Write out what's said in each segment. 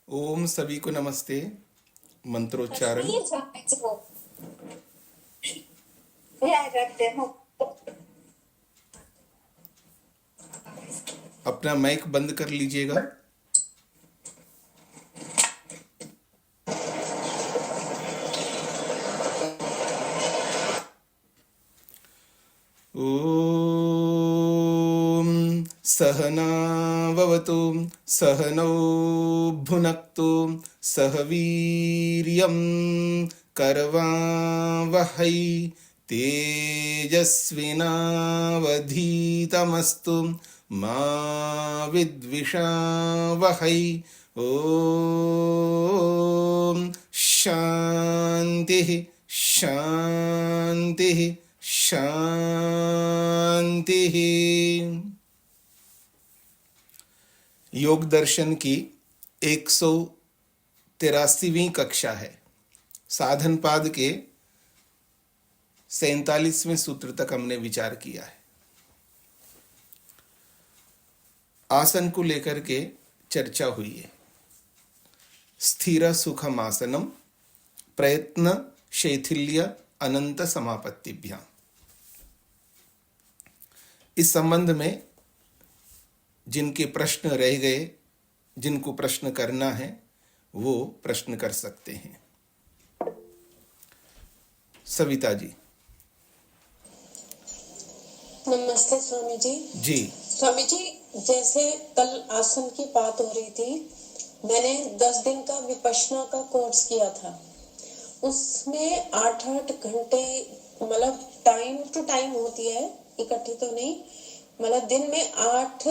ओम सभी को नमस्ते। मंत्रोच्चारण। अपना माइक बंद कर लीजिएगा। ओम सहनाववतु सहनौ भुनक्तु सह वीर्यं करवावहै तेजस्विनावधीतमस्तु मा विद्विषावहै। ओम शांति शांति शांति। योग दर्शन की 183वीं कक्षा है। साधन पाद के 47वें सूत्र तक हमने विचार किया है। आसन को लेकर के चर्चा हुई है। स्थिर सुखम आसनम प्रयत्न शैथिल्य अनंत समापत्तिभ्याम। इस संबंध में जिनके प्रश्न रह गए, जिनको प्रश्न करना है वो प्रश्न कर सकते हैं। सविता जी। नमस्ते स्वामी जी। जी स्वामी जी, जैसे कल आसन की बात हो रही थी, मैंने 10 दिन का विपश्यना का कोर्स किया था। उसमें 8-8 घंटे मतलब टाइम टू टाइम होती है, इकट्ठी तो नहीं, मतलब दिन में 8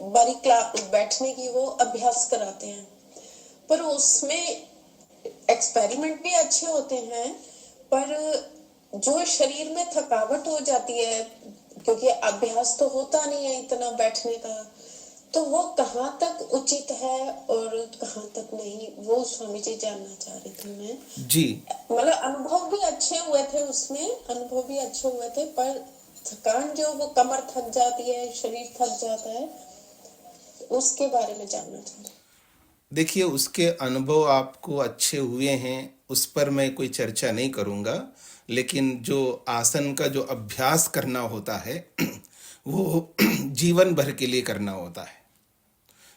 बारी क्लास बैठने की वो अभ्यास कराते हैं। पर उसमें एक्सपेरिमेंट भी अच्छे होते हैं, पर जो शरीर में थकावट हो जाती है, क्योंकि अभ्यास तो होता नहीं है इतना बैठने का, तो वो कहाँ तक उचित है और कहाँ तक नहीं, वो स्वामी जी जानना चाह रही थी मैं। जी। मतलब अनुभव भी अच्छे हुए थे, पर थकान जो वो कमर थक जाती है, शरीर थक जाता है, उसके बारे में जानना चाह रही। देखिए, उसके अनुभव आपको अच्छे हुए हैं, उस पर मैं कोई चर्चा नहीं करूँगा। लेकिन जो आसन का जो अभ्यास करना होता है वो जीवन भर के लिए करना होता है।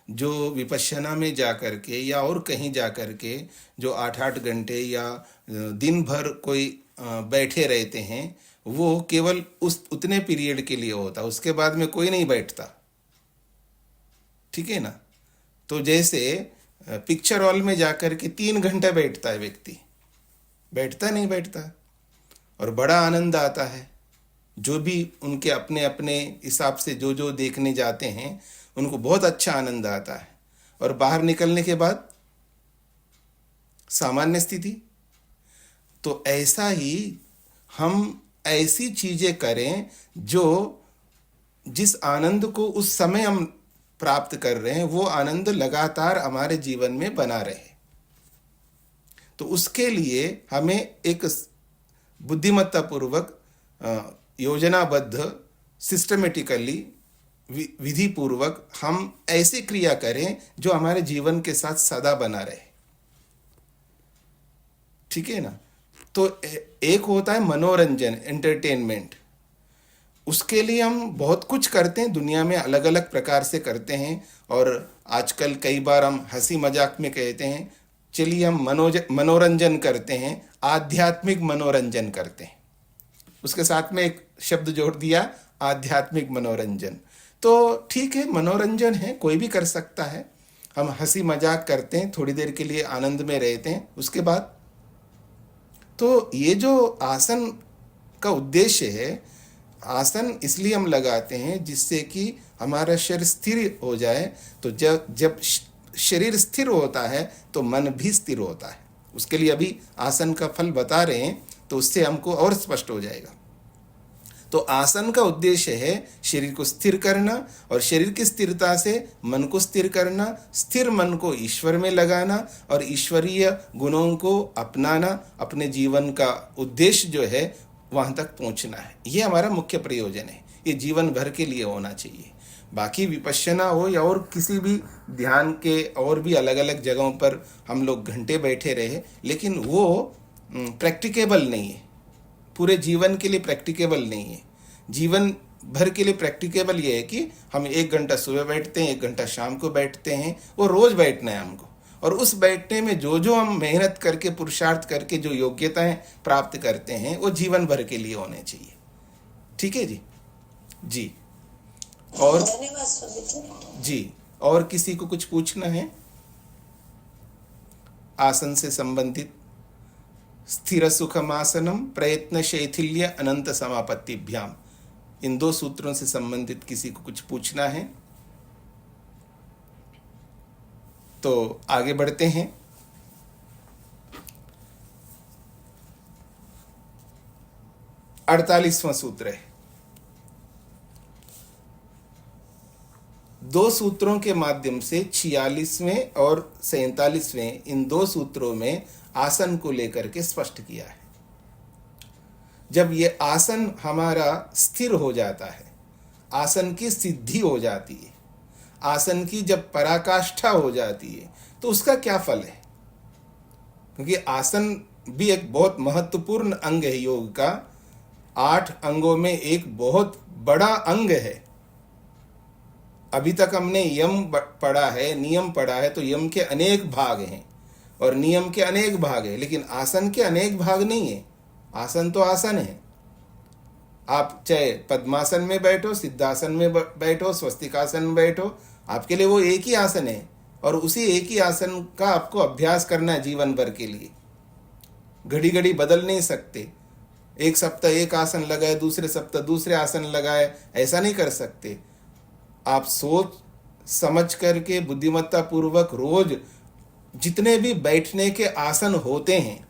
जो विपश्यना में जा कर के या और कहीं जा कर के जो 8-8 घंटे या दिन भर कोई बैठे रहते हैं, वो केवल उस उतने पीरियड के लिए होता, उसके बाद में कोई नहीं बैठता। ठीक है ना। तो जैसे पिक्चर हॉल में जाकर के 3 घंटे बैठता है व्यक्ति, बैठता नहीं बैठता, और बड़ा आनंद आता है। जो भी उनके अपने अपने हिसाब से जो जो देखने जाते हैं उनको बहुत अच्छा आनंद आता है, और बाहर निकलने के बाद सामान्य स्थिति। तो ऐसा ही हम ऐसी चीजें करें जो जिस आनंद को उस समय हम प्राप्त कर रहे हैं वो आनंद लगातार हमारे जीवन में बना रहे। तो उसके लिए हमें एक बुद्धिमत्ता पूर्वक योजनाबद्ध सिस्टमेटिकली विधि पूर्वक हम ऐसी क्रिया करें जो हमारे जीवन के साथ सदा बना रहे। ठीक है ना। तो एक होता है मनोरंजन, एंटरटेनमेंट। उसके लिए हम बहुत कुछ करते हैं, दुनिया में अलग अलग प्रकार से करते हैं। और आजकल कई बार हम हंसी मजाक में कहते हैं चलिए हम मनोरंजन करते हैं, आध्यात्मिक मनोरंजन करते हैं। उसके साथ में एक शब्द जोड़ दिया, आध्यात्मिक मनोरंजन। तो ठीक है, मनोरंजन है, कोई भी कर सकता है। हम हंसी मजाक करते हैं, थोड़ी देर के लिए आनंद में रहते हैं, उसके बाद तो ये जो आसन का उद्देश्य है, आसन इसलिए हम लगाते हैं जिससे कि हमारा शरीर स्थिर हो जाए। तो जब शरीर स्थिर होता है तो मन भी स्थिर होता है। उसके लिए अभी आसन का फल बता रहे हैं, तो उससे हमको और स्पष्ट हो जाएगा। तो आसन का उद्देश्य है शरीर को स्थिर करना, और शरीर की स्थिरता से मन को स्थिर करना, स्थिर मन को ईश्वर में लगाना और ईश्वरीय गुणों को अपनाना। अपने जीवन का उद्देश्य जो है वहाँ तक पहुँचना है। ये हमारा मुख्य प्रयोजन है। ये जीवन भर के लिए होना चाहिए। बाकी विपश्यना हो या और किसी भी ध्यान के और भी अलग अलग जगहों पर हम लोग घंटे बैठे रहे, लेकिन वो प्रैक्टिकेबल नहीं है, पूरे जीवन के लिए प्रैक्टिकेबल नहीं है। जीवन भर के लिए प्रैक्टिकेबल ये है कि हम 1 घंटा सुबह बैठते हैं, 1 घंटा शाम को बैठते हैं, वो रोज़ बैठना है हमको। और उस बैठने में जो जो हम मेहनत करके पुरुषार्थ करके जो योग्यताएं प्राप्त करते हैं वो जीवन भर के लिए होने चाहिए। ठीक है जी। जी और धन्यवाद स्वामी जी। जी, और किसी को कुछ पूछना है आसन से संबंधित? स्थिर सुखमासनम प्रयत्न शैथिल्य अनंत समापत्तिभ्याम, इन 2 सूत्रों से संबंधित किसी को कुछ पूछना है तो आगे बढ़ते हैं। 48वां सूत्र है। 2 सूत्रों के माध्यम से 46वें और 47वें इन 2 सूत्रों में आसन को लेकर के स्पष्ट किया है। जब ये आसन हमारा स्थिर हो जाता है, आसन की सिद्धि हो जाती है, आसन की जब पराकाष्ठा हो जाती है, तो उसका क्या फल है? क्योंकि आसन भी एक बहुत महत्वपूर्ण अंग है योग का। 8 अंगों में एक बहुत बड़ा अंग है। अभी तक हमने यम पढ़ा है, नियम पढ़ा है, तो यम के अनेक भाग हैं और नियम के अनेक भाग हैं, लेकिन आसन के अनेक भाग नहीं है। आसन तो आसन है। आप चाहे पद्मासन में बैठो, सिद्धासन में बैठो, स्वस्तिकासन में बैठो, आपके लिए वो एक ही आसन है और उसी एक ही आसन का आपको अभ्यास करना है जीवन भर के लिए। घड़ी घड़ी बदल नहीं सकते। एक सप्ताह एक आसन लगाए, दूसरे सप्ताह दूसरे आसन लगाए, ऐसा नहीं कर सकते। आप सोच समझ करके बुद्धिमत्ता पूर्वक रोज जितने भी बैठने के आसन होते हैं,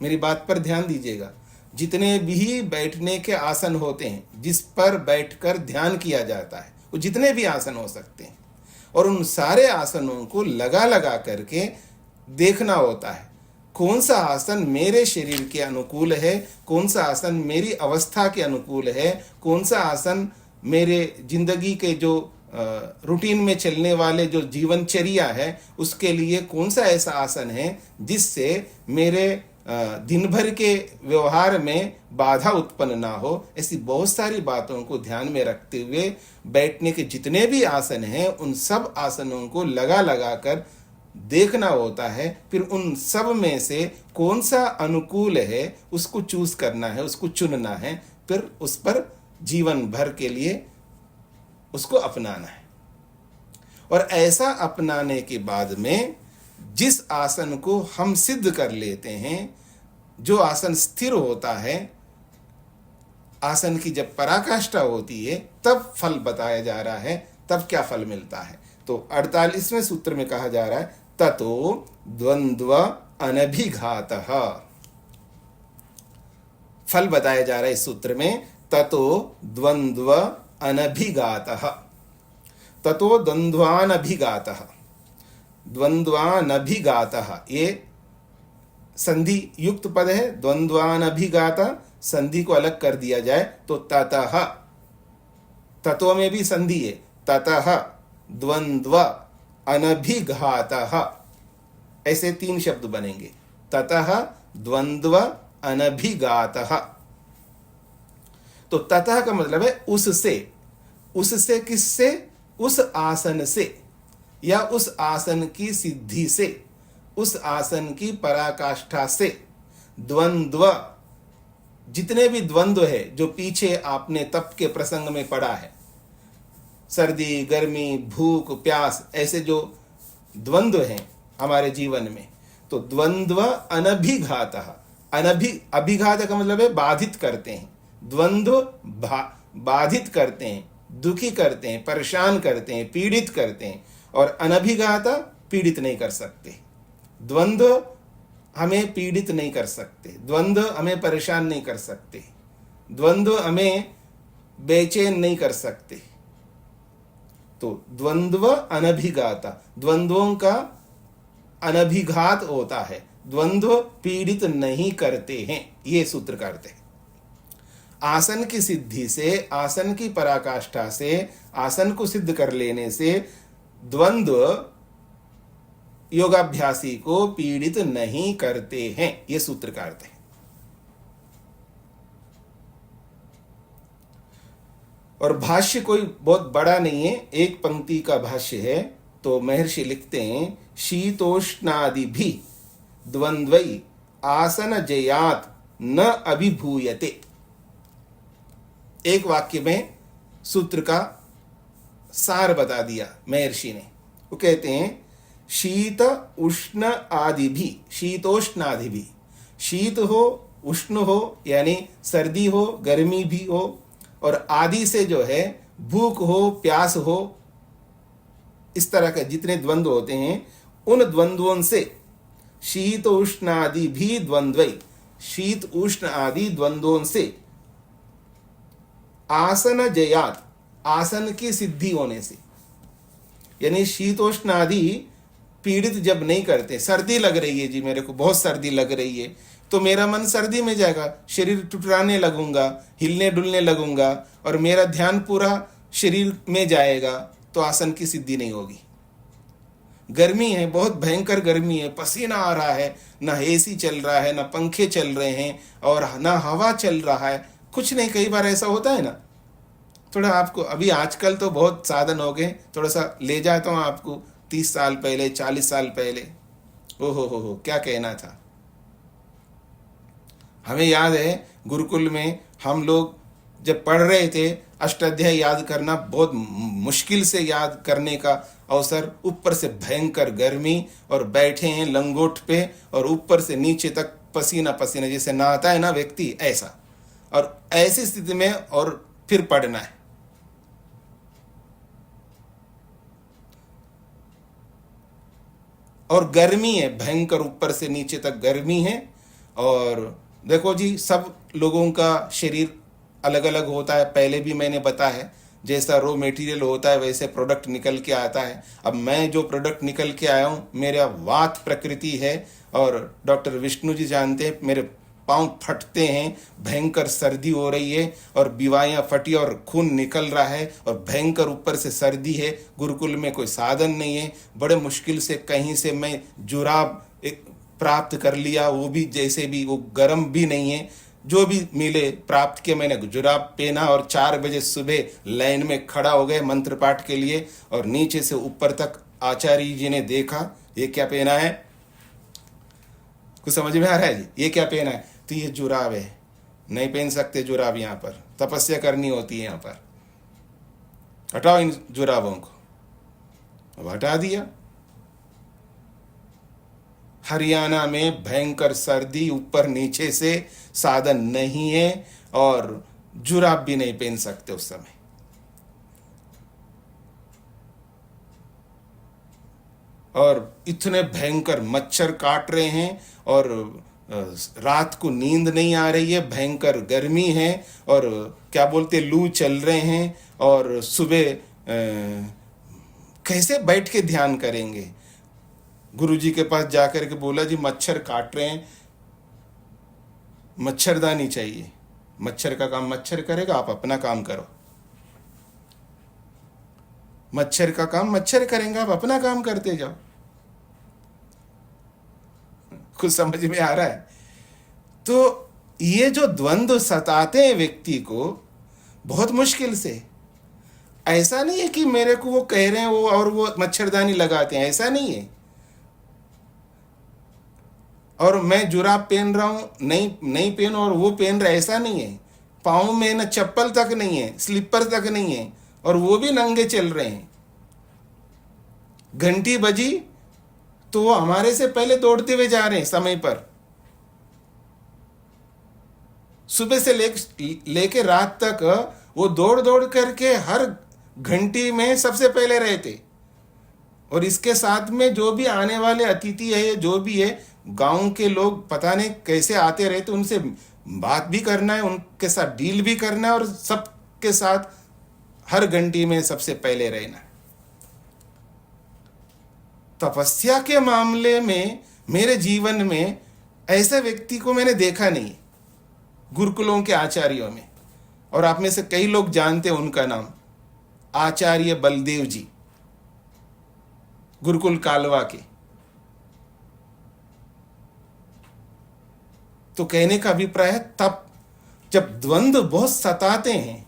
मेरी बात पर ध्यान दीजिएगा, जितने भी बैठने के आसन होते हैं जिस पर बैठकर ध्यान किया जाता है, वो जितने भी आसन हो सकते हैं, और उन सारे आसनों को लगा लगा करके देखना होता है कौन सा आसन मेरे शरीर के अनुकूल है, कौन सा आसन मेरी अवस्था के अनुकूल है, कौन सा आसन मेरे जिंदगी के जो रूटीन में चलने वाले जो जीवनचर्या है उसके लिए कौन सा ऐसा आसन है जिससे मेरे दिन भर के व्यवहार में बाधा उत्पन्न ना हो। ऐसी बहुत सारी बातों को ध्यान में रखते हुए बैठने के जितने भी आसन हैं उन सब आसनों को लगा लगा कर देखना होता है। फिर उन सब में से कौन सा अनुकूल है उसको चूज करना है, उसको चुनना है, फिर उस पर जीवन भर के लिए उसको अपनाना है। और ऐसा अपनाने के बाद में जिस आसन को हम सिद्ध कर लेते हैं, जो आसन स्थिर होता है, आसन की जब पराकाष्ठा होती है, तब फल बताया जा रहा है, तब क्या फल मिलता है। तो 48वें सूत्र में कहा जा रहा है ततो द्वंद्व अनभिघातः, फल बताया जा रहा है इस सूत्र में, ततो द्वंद्व अनभिघातः, ततो द्वंद्वानभिघातः, द्वंद्वानभिघातः ये संधि युक्त पद है। द्वंद्वानभिघातः संधि को अलग कर दिया जाए तो ततः, तत्व में भी संधि है, ततः द्वंद्व अनभिघातः, ऐसे 3 शब्द बनेंगे, ततः द्वंद्व अनभिघातः। तो ततः का मतलब है उससे, उससे किससे? उस आसन से या उस आसन की सिद्धि से, उस आसन की पराकाष्ठा से। द्वंद्व, जितने भी द्वंद्व है जो पीछे आपने तप के प्रसंग में पढ़ा है, सर्दी गर्मी भूख प्यास, ऐसे जो द्वंद्व हैं हमारे जीवन में, तो द्वंद्व अनभिघातः, अभिघात का मतलब है बाधित करते हैं। द्वंद्व बाधित करते हैं, दुखी करते हैं, परेशान करते हैं, पीड़ित करते हैं, और अनभिघात पीड़ित नहीं कर सकते। द्वंद्व हमें पीड़ित नहीं कर सकते, द्वंद्व हमें परेशान नहीं कर सकते, द्वंद्व हमें बेचैन नहीं कर सकते। तो द्वंद्व अनभिघात, द्वंद्वों का अनभिघात होता है, द्वंद्व पीड़ित नहीं करते हैं, ये सूत्र का अर्थ है। आसन की सिद्धि से, आसन की पराकाष्ठा से, आसन को सिद्ध कर लेने से द्वंद्व योगाभ्यासी को पीड़ित नहीं करते हैं। ये सूत्र का अर्थ है। और भाष्य कोई बहुत बड़ा नहीं है, एक पंक्ति का भाष्य है। तो महर्षि लिखते हैं, शीतोष्णादि भी द्वंद्वई आसन जयात न अभिभूयते। एक वाक्य में सूत्र का सार बता दिया महर्षि ने। वो कहते हैं शीत उष्ण आदि भी, शीतोष्णादि भी, शीत हो उष्ण हो यानी सर्दी हो गर्मी भी हो, और आदि से जो है भूख हो प्यास हो, इस तरह के जितने द्वंद्व होते हैं उन द्वंद्वों से, शीत उष्ण आदि भी द्वंद्वई, शीत उष्ण आदि द्वंद्वों से आसन जयात, आसन की सिद्धि होने से, यानी शीतोष्ण आदि पीड़ित जब नहीं करते, सर्दी लग रही है जी, मेरे को बहुत सर्दी लग रही है, तो मेरा मन सर्दी में जाएगा, शरीर टुटराने लगूंगा, हिलने डुलने लगूंगा और मेरा ध्यान पूरा शरीर में जाएगा, तो आसन की सिद्धि नहीं होगी। गर्मी है, बहुत भयंकर गर्मी है, पसीना आ रहा है, ना एसी चल रहा है, ना पंखे चल रहे हैं और ना हवा चल रहा है, कुछ नहीं। कई बार ऐसा होता है ना, थोड़ा आपको अभी आजकल तो बहुत साधन हो गए, थोड़ा सा ले जाता हूँ आपको 30 साल पहले, 40 साल पहले। हो क्या कहना था। हमें याद है गुरुकुल में हम लोग जब पढ़ रहे थे, अष्टाध्याय याद करना बहुत मुश्किल से याद करने का अवसर, ऊपर से भयंकर गर्मी और बैठे हैं लंगोट पे और ऊपर से नीचे तक पसीना पसीना, जैसे नहाता है ना व्यक्ति, ऐसा। और ऐसी स्थिति में और फिर पढ़ना है। और गर्मी है भयंकर, ऊपर से नीचे तक गर्मी है। और देखो जी, सब लोगों का शरीर अलग अलग होता है, पहले भी मैंने बताया है। जैसा रॉ मटेरियल होता है वैसे प्रोडक्ट निकल के आता है। अब मैं जो प्रोडक्ट निकल के आया हूँ, मेरा वात प्रकृति है, और डॉक्टर विष्णु जी जानते हैं मेरे पाँव फटते हैं, भयंकर सर्दी हो रही है और बीवाइयाँ फटी और खून निकल रहा है और भयंकर ऊपर से सर्दी है। गुरुकुल में कोई साधन नहीं है, बड़े मुश्किल से कहीं से मैं जुराब एक प्राप्त कर लिया, वो भी जैसे भी, वो गर्म भी नहीं है, जो भी मिले प्राप्त किया, मैंने जुराब पहना और 4 बजे सुबह लाइन में खड़ा हो गए मंत्र पाठ के लिए। और नीचे से ऊपर तक आचार्य जी ने देखा, ये क्या पहना है, कुछ समझ में आ रहा है जी, ये क्या पहना है? तो ये जुराब है, नहीं पहन सकते जुराब, यहाँ पर तपस्या करनी होती है, यहाँ पर हटाओ इन जुराबों को। अब हटा दिया। हरियाणा में भयंकर सर्दी, ऊपर नीचे से साधन नहीं है और जुराब भी नहीं पहन सकते उस समय। और इतने भयंकर मच्छर काट रहे हैं और रात को नींद नहीं आ रही है, भयंकर गर्मी है और क्या बोलते लू चल रहे हैं। और सुबह कैसे बैठ के ध्यान करेंगे? गुरुजी के पास जाकर के बोला, जी मच्छर काट रहे हैं, मच्छरदानी चाहिए। मच्छर का काम मच्छर करेगा, आप अपना काम करो। मच्छर का काम मच्छर करेंगे, आप अपना काम करते जाओ। कुछ समझ में आ रहा है? तो ये जो द्वंद्व सताते हैं व्यक्ति को बहुत मुश्किल से, ऐसा नहीं है कि मेरे को वो कह रहे हैं वो और वो मच्छरदानी लगाते हैं, ऐसा नहीं है। और मैं जुराब पहन रहा हूं, नहीं पहन और वो पहन रहा है, ऐसा नहीं है। पाँव में ना चप्पल तक नहीं है, स्लीपर तक नहीं है और वो भी नंगे चल रहे हैं। घंटी बजी तो वो हमारे से पहले दौड़ते हुए जा रहे हैं समय पर। सुबह से लेके रात तक वो दौड़ दौड़ करके हर घंटी में सबसे पहले रहते। और इसके साथ में जो भी आने वाले अतिथि है, जो भी है, गांव के लोग पता नहीं कैसे आते रहते, उनसे बात भी करना है, उनके साथ डील भी करना है और सबके साथ हर घंटी में सबसे पहले रहना है। तपस्या के मामले में मेरे जीवन में ऐसे व्यक्ति को मैंने देखा नहीं गुरुकुलों के आचार्यों में। और आप में से कई लोग जानते हैं उनका नाम, आचार्य बलदेव जी, गुरुकुल कालवा के। तो कहने का अभिप्राय है, तब जब द्वंद्व बहुत सताते हैं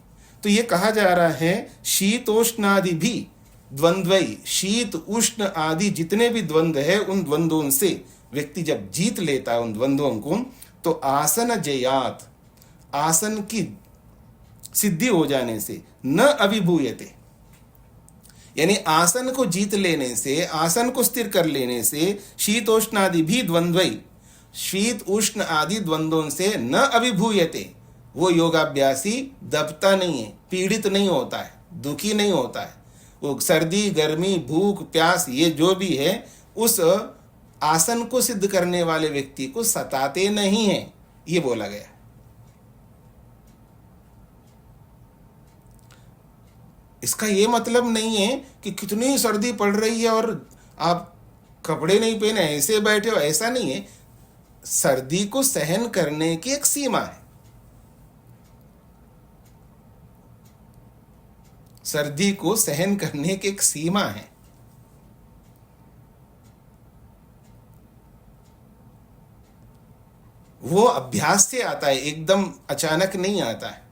तो ये कहा जा रहा है शीतोष्णादि भी द्वंद्वई, शीत उष्ण आदि जितने भी द्वंद्व है उन द्वंद्वों से व्यक्ति जब जीत लेता है उन द्वंद्वों को, तो आसन जयात, आसन की सिद्धि हो जाने से, न अभिभूयते, यानी आसन को जीत लेने से, आसन को स्थिर कर लेने से, शीतोष्णादि भी द्वंद्वई, शीत उष्ण आदि द्वंद्वों से न अभिभूयते, वो योगाभ्यासी दबता नहीं है, पीड़ित नहीं होता है, दुखी नहीं होता है। वो सर्दी गर्मी भूख प्यास ये जो भी है उस आसन को सिद्ध करने वाले व्यक्ति को सताते नहीं हैं, ये बोला गया। इसका ये मतलब नहीं है कि कितनी सर्दी पड़ रही है और आप कपड़े नहीं पहने ऐसे बैठे हो, ऐसा नहीं है। सर्दी को सहन करने की एक सीमा है। सर्दी को सहन करने की एक सीमा है। वो अभ्यास से आता है, एकदम अचानक नहीं आता है।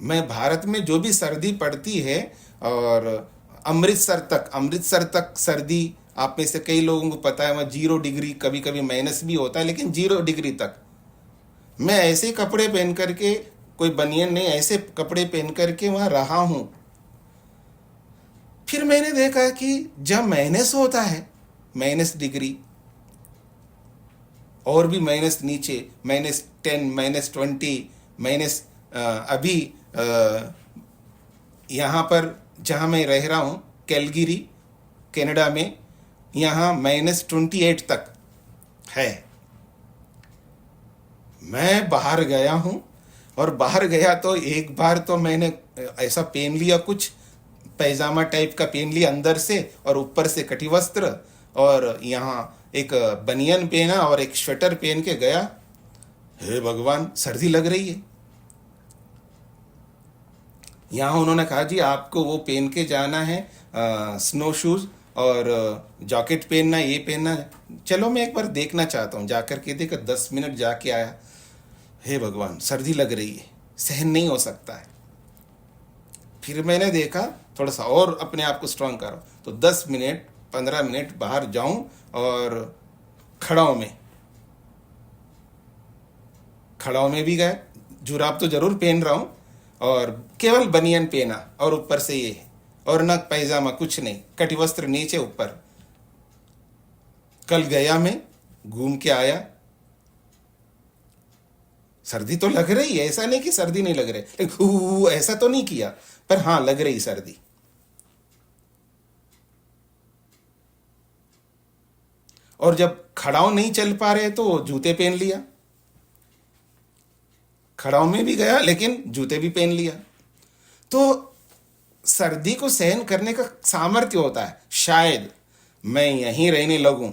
मैं भारत में जो भी सर्दी पड़ती है, और अमृतसर तक सर्दी, आप में से कई लोगों को पता है वहाँ 0 डिग्री, कभी कभी माइनस भी होता है, लेकिन 0 डिग्री तक मैं ऐसे कपड़े पहन करके, कोई बनियन नहीं, ऐसे कपड़े पहन करके वहाँ रहा हूँ। फिर मैंने देखा कि जब माइनस होता है, माइनस डिग्री और भी माइनस नीचे, -10, -20, माइनस, अभी यहाँ पर जहाँ मैं रह रहा हूँ कैलगरी कनाडा में, यहाँ -28 तक है। मैं बाहर गया हूँ, और बाहर गया तो एक बार तो मैंने ऐसा पहन लिया, कुछ पैजामा टाइप का पहन लिया अंदर से, और ऊपर से कटिवस्त्र, और यहाँ एक बनियन पहना और एक स्वेटर पहन के गया। हे भगवान, सर्दी लग रही है। यहाँ उन्होंने कहा जी आपको वो पहन के जाना है, स्नो शूज़ और जैकेट पहनना, ये पहनना है। चलो मैं एक बार देखना चाहता हूँ। जाकर के देखा, 10 मिनट जाके आया। हे भगवान, सर्दी लग रही है, सहन नहीं हो सकता है। फिर मैंने देखा थोड़ा सा और अपने आप को स्ट्रांग करो, तो 10 मिनट 15 मिनट बाहर जाऊं, और खड़ाओं में भी गए, जुराब तो जरूर पहन रहा हूं, और केवल बनियन पहना, और ऊपर से ये, और न पैजामा, कुछ नहीं, कटिवस्त्र नीचे ऊपर। कल गया, मैं घूम के आया। सर्दी तो लग रही है, ऐसा नहीं कि सर्दी नहीं लग रही, ऐसा तो नहीं किया, पर हाँ लग रही सर्दी। और जब खड़ाओं नहीं चल पा रहे तो जूते पहन लिया। खड़ाओं में भी गया, लेकिन जूते भी पहन लिया। तो सर्दी को सहन करने का सामर्थ्य होता है। शायद मैं यहीं रहने लगूं,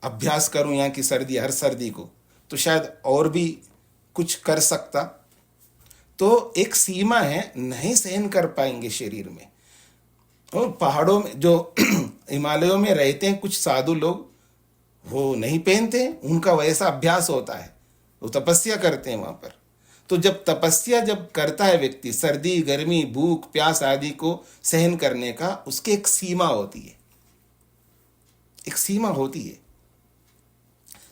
अभ्यास करूं यहाँ की सर्दी, हर सर्दी को, तो शायद और भी कुछ कर सकता। तो एक सीमा है, नहीं सहन कर पाएंगे शरीर में। और पहाड़ों में जो हिमालयों में रहते हैं कुछ साधु लोग, वो नहीं पहनते, उनका वैसा अभ्यास होता है, वो तपस्या करते हैं वहां पर। तो जब तपस्या जब करता है व्यक्ति, सर्दी गर्मी भूख प्यास आदि को सहन करने का, उसकी एक सीमा होती है, एक सीमा होती है।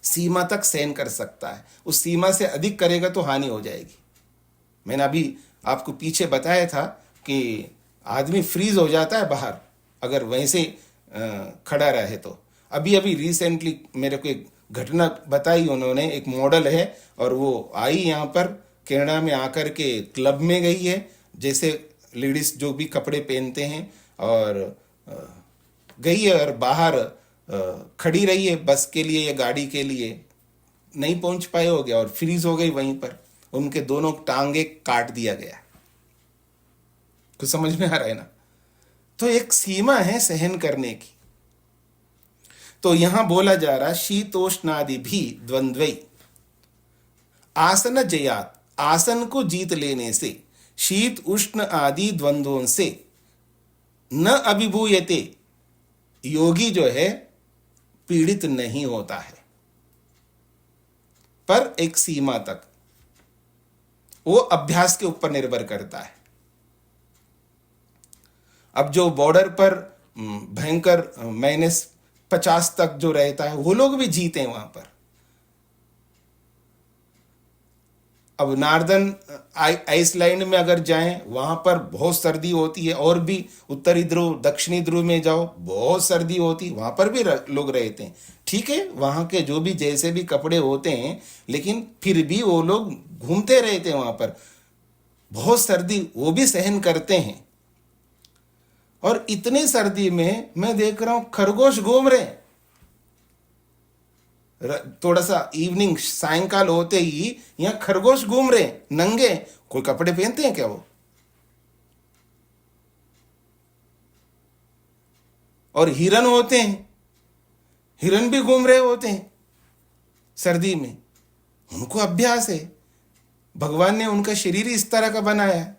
सीमा तक सहन कर सकता है, उस सीमा से अधिक करेगा तो हानि हो जाएगी। मैंने अभी आपको पीछे बताया था कि आदमी फ्रीज हो जाता है बाहर अगर वहीं से खड़ा रहे तो। अभी अभी रिसेंटली मेरे को एक घटना बताई उन्होंने, एक मॉडल है और वो आई यहाँ पर कनाडा में आकर के क्लब में गई है, जैसे लेडीज जो भी कपड़े पहनते हैं, और गई है और बाहर खड़ी रही है बस के लिए या गाड़ी के लिए, नहीं पहुंच पाए हो गया और फ्रीज हो गई वहीं पर, उनके दोनों टांगे काट दिया गया। कुछ समझ में आ रहा है ना? तो एक सीमा है सहन करने की। तो यहां बोला जा रहा शीतोष्णादि भी द्वंद्वई, आसन जयात, आसन को जीत लेने से, शीत उष्ण आदि द्वंद्वों से, न अभिभूयते, योगी जो है पीड़ित नहीं होता है, पर एक सीमा तक। वो अभ्यास के ऊपर निर्भर करता है। अब जो बॉर्डर पर भयंकर -50 तक जो रहता है, वो लोग भी जीते हैं वहां पर। अब नार्दर्न आइसलैंड में अगर जाएं, वहां पर बहुत सर्दी होती है, और भी उत्तरी ध्रुव दक्षिणी ध्रुव में जाओ, बहुत सर्दी होती, वहां पर भी लोग रहते हैं। ठीक है, वहां के जो भी जैसे भी कपड़े होते हैं, लेकिन फिर भी वो लोग घूमते रहते हैं वहां पर। बहुत सर्दी वो भी सहन करते हैं। और इतनी सर्दी में मैं देख रहा हूं खरगोश घूम रहे हैं। थोड़ा सा इवनिंग सायंकाल होते ही यहां खरगोश घूम रहे हैं, नंगे। कोई कपड़े पहनते हैं क्या वो? और हिरन होते हैं, हिरन भी घूम रहे होते हैं सर्दी में। उनको अभ्यास है, भगवान ने उनका शरीर इस तरह का बनाया है।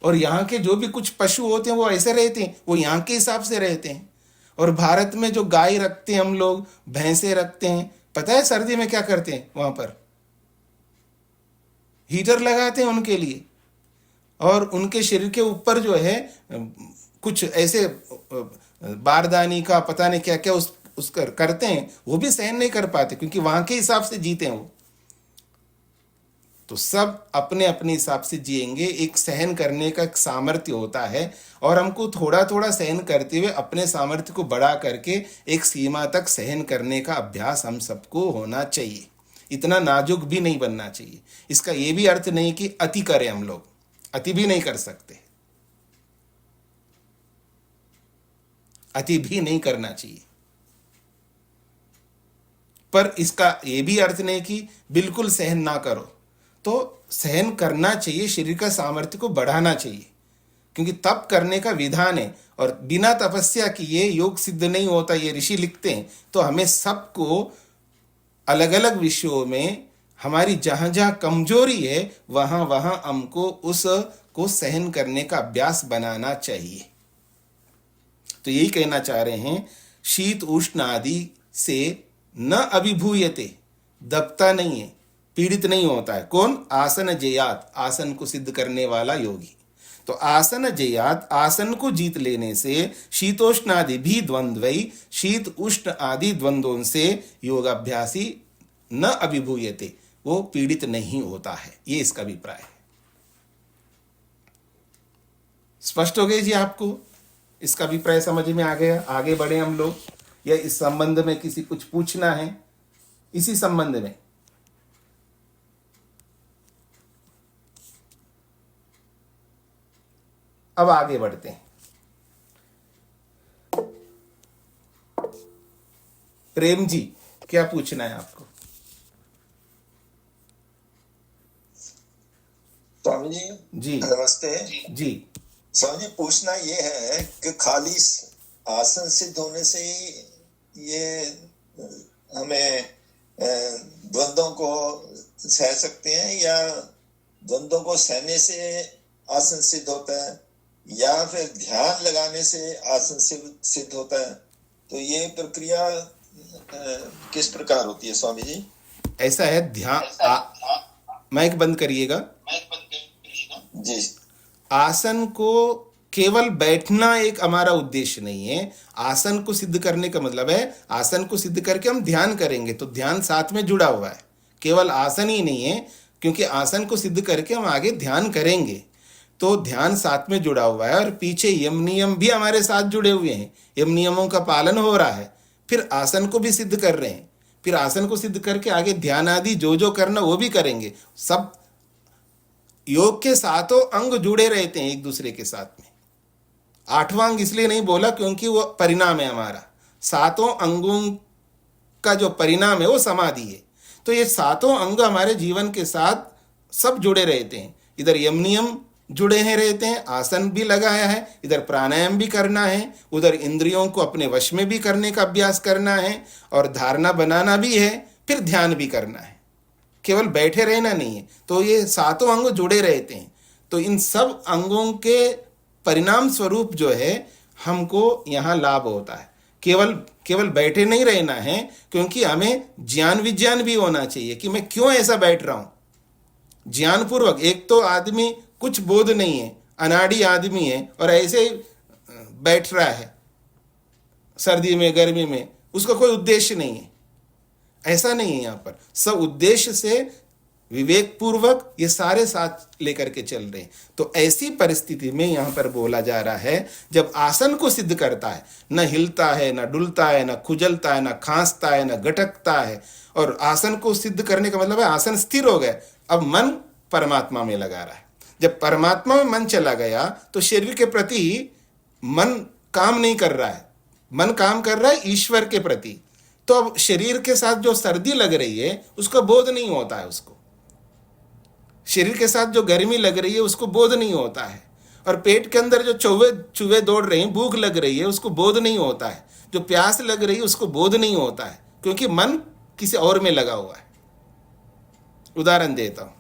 और यहाँ के जो भी कुछ पशु होते हैं वो ऐसे रहते हैं, वो यहाँ के हिसाब से रहते हैं। और भारत में जो गाय रखते हैं हम लोग, भैंसे रखते हैं, पता है सर्दी में क्या करते हैं? वहां पर हीटर लगाते हैं उनके लिए, और उनके शरीर के ऊपर जो है कुछ ऐसे बारदानी का पता नहीं क्या क्या उसका करते हैं। वो भी सहन नहीं कर पाते, क्योंकि वहां के हिसाब से जीते हैं वो। तो सब अपने अपने हिसाब से जिएंगे। एक सहन करने का एक सामर्थ्य होता है, और हमको थोड़ा थोड़ा सहन करते हुए अपने सामर्थ्य को बढ़ा करके एक सीमा तक सहन करने का अभ्यास हम सबको होना चाहिए। इतना नाजुक भी नहीं बनना चाहिए। इसका ये भी अर्थ नहीं कि अति करें हम लोग, अति भी नहीं कर सकते, अति भी नहीं करना चाहिए। पर इसका ये भी अर्थ नहीं कि बिल्कुल सहन ना करो। तो सहन करना चाहिए, शरीर का सामर्थ्य को बढ़ाना चाहिए, क्योंकि तप करने का विधान है। और बिना तपस्या किए योग सिद्ध नहीं होता, ये ऋषि लिखते हैं। तो हमें सबको अलग अलग विषयों में हमारी जहां जहां कमजोरी है, वहां वहां हमको उसको सहन करने का अभ्यास बनाना चाहिए। तो यही कहना चाह रहे हैं, शीत उष्ण आदि से न अभिभूयते, दबता नहीं है, पीड़ित नहीं होता है। कौन? आसन जयात, आसन को सिद्ध करने वाला योगी। तो आसन जयात, आसन को जीत लेने से, शीतोष्ण आदि भी द्वंद्वई, शीत उष्ण आदि द्वंद्वों से योगाभ्यासी न अभिभूयते, वो पीड़ित नहीं होता है। ये इसका अभिप्राय है। स्पष्ट हो गया जी आपको? इसका अभिप्राय समझ में आ गया? आगे बढ़े हम लोग, या इस संबंध में किसी कुछ पूछना है इसी संबंध में? अब आगे बढ़ते हैं। प्रेम जी, क्या पूछना है आपको? स्वामी जी जी नमस्ते जी। स्वामी जी, पूछना ये है कि खाली आसन सिद्ध होने से ही ये हमें द्वंद्वों को सह सकते हैं, या द्वंद्वों को सहने से आसन सिद्ध होता है, या फिर ध्यान लगाने से आसन सिद्ध होता है? तो ये प्रक्रिया किस प्रकार होती है स्वामी जी? ऐसा है, ध्यान माइक बंद करिएगा जी। आसन को केवल बैठना एक हमारा उद्देश्य नहीं है। आसन को सिद्ध करने का मतलब है, आसन को सिद्ध करके हम ध्यान करेंगे, तो ध्यान साथ में जुड़ा हुआ है, केवल आसन ही नहीं है। क्योंकि आसन को सिद्ध करके हम आगे ध्यान करेंगे, तो ध्यान साथ में जुड़ा हुआ है। और पीछे यम नियम भी हमारे साथ जुड़े हुए हैं, यम नियमों का पालन हो रहा है। फिर आसन को भी सिद्ध कर रहे हैं, फिर आसन को सिद्ध करके आगे ध्यान आदि जो जो करना वो भी करेंगे। सब योग के सातों अंग जुड़े रहते हैं एक दूसरे के साथ में। आठवां अंग इसलिए नहीं बोला क्योंकि वो परिणाम है हमारा। सातों अंगों का जो परिणाम है वो समाधि है। तो ये सातों अंग हमारे जीवन के साथ सब जुड़े रहते हैं। इधर यम नियम जुड़े हैं रहते हैं, आसन भी लगाया है, इधर प्राणायाम भी करना है, उधर इंद्रियों को अपने वश में भी करने का अभ्यास करना है, और धारणा बनाना भी है, फिर ध्यान भी करना है, केवल बैठे रहना नहीं है। तो ये सातों अंग जुड़े रहते हैं। तो इन सब अंगों के परिणाम स्वरूप जो है हमको यहाँ लाभ होता है। केवल केवल बैठे नहीं रहना है, क्योंकि हमें ज्ञान विज्ञान भी होना चाहिए कि मैं क्यों ऐसा बैठ रहा हूं, ज्ञान पूर्वक। एक तो आदमी कुछ बोध नहीं है, अनाड़ी आदमी है और ऐसे ही बैठ रहा है सर्दी में गर्मी में, उसका कोई उद्देश्य नहीं है। ऐसा नहीं है, यहाँ पर सब उद्देश्य से विवेक पूर्वक ये सारे साथ लेकर के चल रहे हैं। तो ऐसी परिस्थिति में यहाँ पर बोला जा रहा है, जब आसन को सिद्ध करता है, न हिलता है, न डुलता है, न खुजलता है, न खांसता है, न गटकता है, और आसन को सिद्ध करने का मतलब है आसन स्थिर हो गया, अब मन परमात्मा में लगा रहा है। जब परमात्मा में मन चला गया तो शरीर के प्रति मन काम नहीं कर रहा है, मन काम कर रहा है ईश्वर के प्रति। तो अब शरीर के साथ जो सर्दी लग रही है उसका बोध नहीं होता है, उसको शरीर के साथ जो गर्मी लग रही है उसको बोध नहीं होता है, और पेट के अंदर जो चूहे दौड़ रहे हैं, भूख लग रही है, उसको बोध नहीं होता है, जो प्यास लग रही है उसको बोध नहीं होता है, क्योंकि मन किसी और में लगा हुआ है। उदाहरण देता हूं,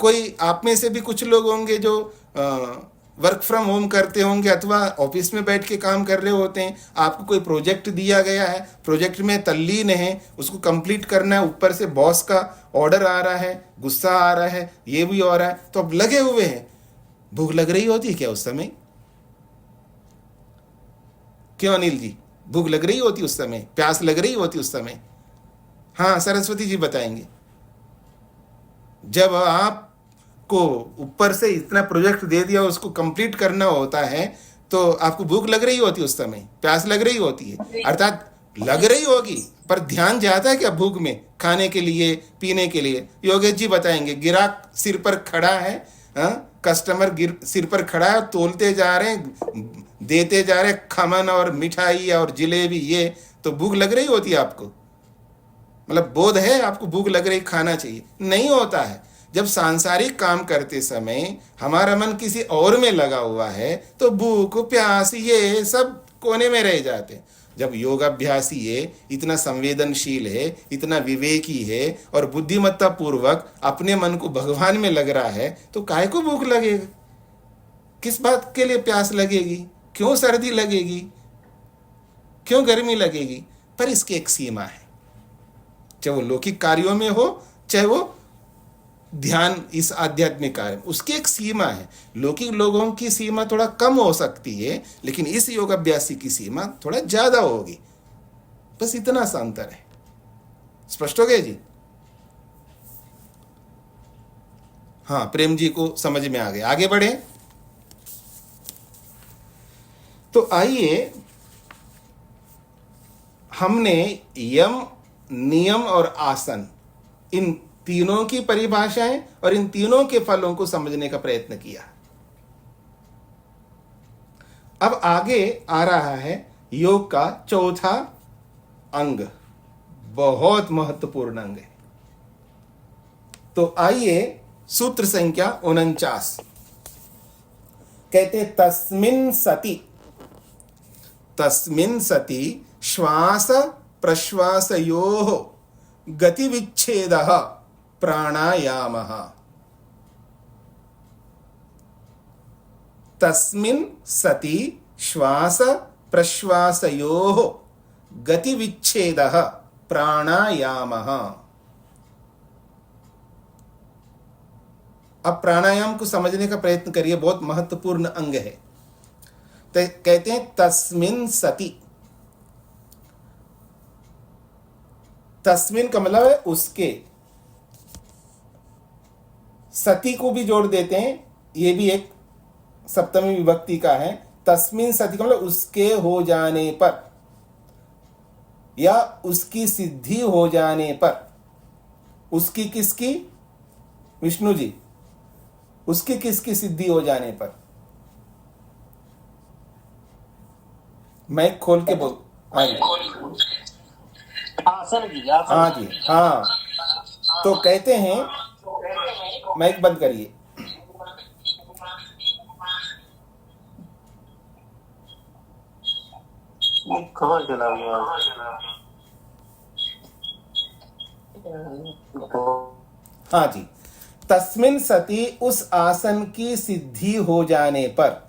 कोई आप में से भी कुछ लोग होंगे जो वर्क फ्रॉम होम करते होंगे अथवा ऑफिस में बैठ के काम कर रहे होते हैं। आपको कोई प्रोजेक्ट दिया गया है, प्रोजेक्ट में तल्लीन है, उसको कंप्लीट करना है, ऊपर से बॉस का ऑर्डर आ रहा है, गुस्सा आ रहा है, ये भी हो रहा है, तो अब लगे हुए हैं। भूख लग रही होती है क्या उस समय? क्यों अनिल जी, भूख लग रही होती उस समय? प्यास लग रही होती उस समय? हाँ, सरस्वती जी बताएंगे। जब आप को ऊपर से इतना प्रोजेक्ट दे दिया, उसको कंप्लीट करना होता है, तो आपको भूख लग रही होती उस समय, प्यास लग रही होती है, अर्थात लग रही होगी, पर ध्यान जाता है क्या भूख में, खाने के लिए, पीने के लिए? योगेश जी बताएंगे। ग्राहक सिर पर खड़ा है, कस्टमर सिर पर खड़ा है, तोलते जा रहे हैं, देते जा रहे हैं खमन और मिठाई और जिलेबी, ये तो भूख लग रही होती है आपको, मतलब बोध है आपको भूख लग रही, खाना चाहिए। नहीं होता है। जब सांसारिक काम करते समय हमारा मन किसी और में लगा हुआ है तो भूख प्यास ये सब कोने में रह जाते हैं। जब योगाभ्यासी है, इतना संवेदनशील है, इतना विवेकी है और बुद्धिमत्ता पूर्वक अपने मन को भगवान में लग रहा है, तो काहे को भूख लगेगा? किस बात के लिए प्यास लगेगी? क्यों सर्दी लगेगी? क्यों गर्मी लगेगी? पर इसकी एक सीमा है, चाहे वो लौकिक कार्यों में हो, चाहे वो ध्यान इस आध्यात्मिक कार्य, उसकी एक सीमा है। लौकिक लोगों की सीमा थोड़ा कम हो सकती है, लेकिन इस योगाभ्यासी की सीमा थोड़ा ज्यादा होगी। बस इतना सा अंतर है। स्पष्ट हो गया जी? हाँ, प्रेम जी को समझ में आ गया। आगे बढ़े तो आइए, हमने यम, नियम और आसन, इन तीनों की परिभाषाएं और इन तीनों के फलों को समझने का प्रयत्न किया। अब आगे आ रहा है योग का चौथा अंग, बहुत महत्वपूर्ण अंग है। तो आइए, सूत्र संख्या 49 कहते, तस्मिन् सति श्वास प्रश्वासयोः गतिविच्छेदः प्राणायामः। तस्मिन् सति श्वास प्रश्वासयोः गतिविच्छेदः प्राणायामः। अब प्राणायाम को समझने का प्रयत्न करिए, बहुत महत्वपूर्ण अंग है। तो कहते हैं तस्मिन् सति, तस्मिन् का मतलब है उसके, सती को भी जोड़ देते हैं, ये भी एक सप्तमी विभक्ति का है। तस्मिन् सति का मतलब उसके हो जाने पर या उसकी सिद्धि हो जाने पर। उसकी किसकी? विष्णु जी, उसकी किसकी सिद्धि हो जाने पर? माइक खोल के बोल। हाँ जी, हाँ जी, हाँ। तो कहते हैं, माइक बंद करिए। ये कहाँ चला गया? हाँ जी, तस्मिन सति उस आसन की सिद्धि हो जाने पर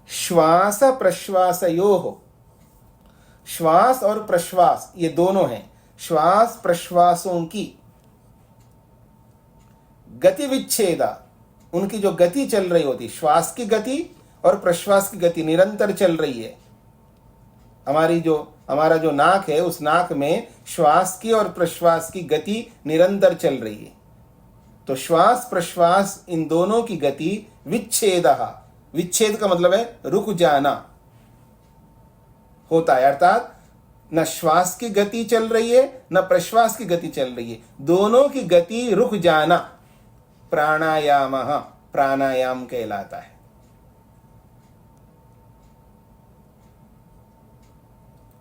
श्वास प्रश्वासयोः, श्वास और प्रश्वास ये दोनों हैं, श्वास प्रश्वासों की गति विच्छेदा, उनकी जो गति चल रही होती, श्वास की गति और प्रश्वास की गति निरंतर चल रही है। हमारा जो नाक है, उस नाक में श्वास की और प्रश्वास की गति निरंतर चल रही है। तो श्वास प्रश्वास इन दोनों की गति विच्छेदः, विच्छेद का मतलब है रुक जाना होता है, अर्थात न श्वास की गति चल रही है न प्रश्वास की गति चल रही है, दोनों की गति रुक जाना प्राणायाम, प्राणायाम कहलाता है।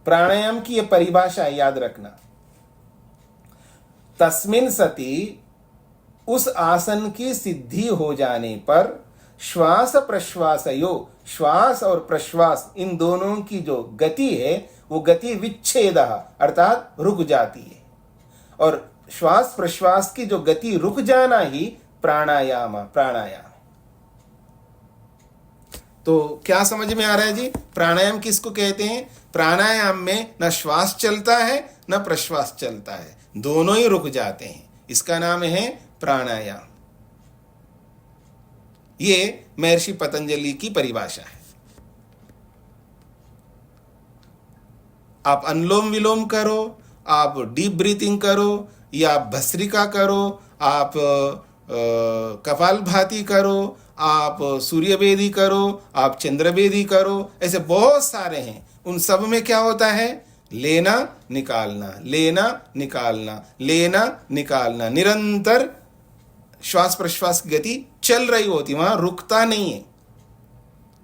प्राणायाम की यह परिभाषा है, याद रखना। तस्मिन सति उस आसन की सिद्धि हो जाने पर श्वास प्रश्वासयो, श्वास और प्रश्वास इन दोनों की जो गति है वो गति विच्छेद अर्थात रुक जाती है, और श्वास प्रश्वास की जो गति रुक जाना ही प्राणायाम तो क्या समझ में आ रहा है जी? प्राणायाम किसको कहते हैं? प्राणायाम में न श्वास चलता है न प्रश्वास चलता है, दोनों ही रुक जाते हैं, इसका नाम है प्राणायाम। ये महर्षि पतंजलि की परिभाषा है। आप अनुलोम विलोम करो, आप डीप ब्रीथिंग करो, या आप भस्त्रिका करो, आप कपालभाति करो, आप सूर्यवेदी करो, आप चंद्रवेदी करो, ऐसे बहुत सारे हैं। उन सब में क्या होता है? लेना निकालना, लेना निकालना, लेना निकालना, निरंतर श्वास प्रश्वास की गति चल रही होती, वहां रुकता नहीं है।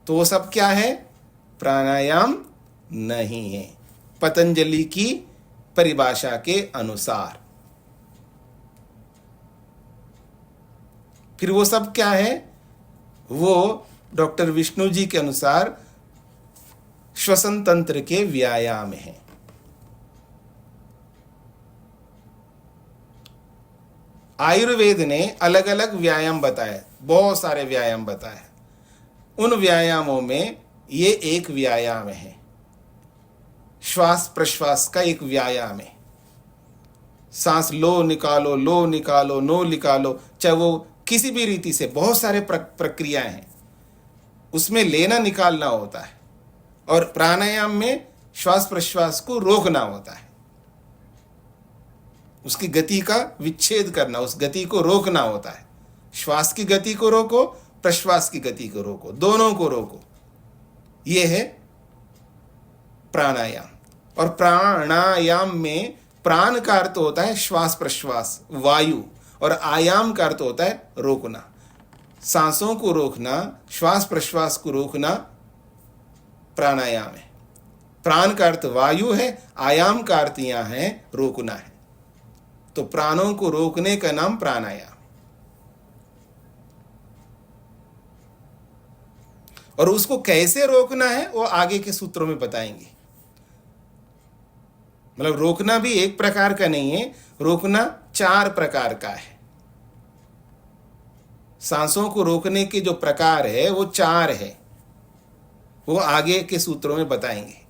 तो वो सब क्या है? प्राणायाम नहीं है, पतंजलि की परिभाषा के अनुसार। फिर वो सब क्या है? वो डॉक्टर विष्णु जी के अनुसार श्वसन तंत्र के व्यायाम है। आयुर्वेद ने अलग अलग व्यायाम बताए, बहुत सारे व्यायाम बताए। उन व्यायामों में ये एक व्यायाम है, श्वास प्रश्वास का एक व्यायाम है। सांस लो निकालो, लो निकालो, नो निकालो, चाहे वो किसी भी रीति से, बहुत सारे प्रक्रियाएं हैं, उसमें लेना निकालना होता है। और प्राणायाम में श्वास प्रश्वास को रोकना होता है, उसकी गति का विच्छेद करना, उस गति को रोकना होता है। श्वास की गति को रोको, प्रश्वास की गति को रोको, दोनों को रोको। यह है प्राणायाम। और प्राणायाम में प्राण का अर्थ होता है श्वास प्रश्वास, वायु, और आयाम का अर्थ होता है रोकना, सांसों को रोकना, श्वास प्रश्वास को रोकना प्राणायाम है। प्राण का अर्थ वायु है, आयाम का अर्थ यहां है रोकना है। तो प्राणों को रोकने का नाम प्राणायाम। और उसको कैसे रोकना है वो आगे के सूत्रों में बताएंगे। मतलब रोकना भी एक प्रकार का नहीं है, रोकना 4 प्रकार का है। सांसों को रोकने के जो प्रकार है वो 4 है, वो आगे के सूत्रों में बताएंगे।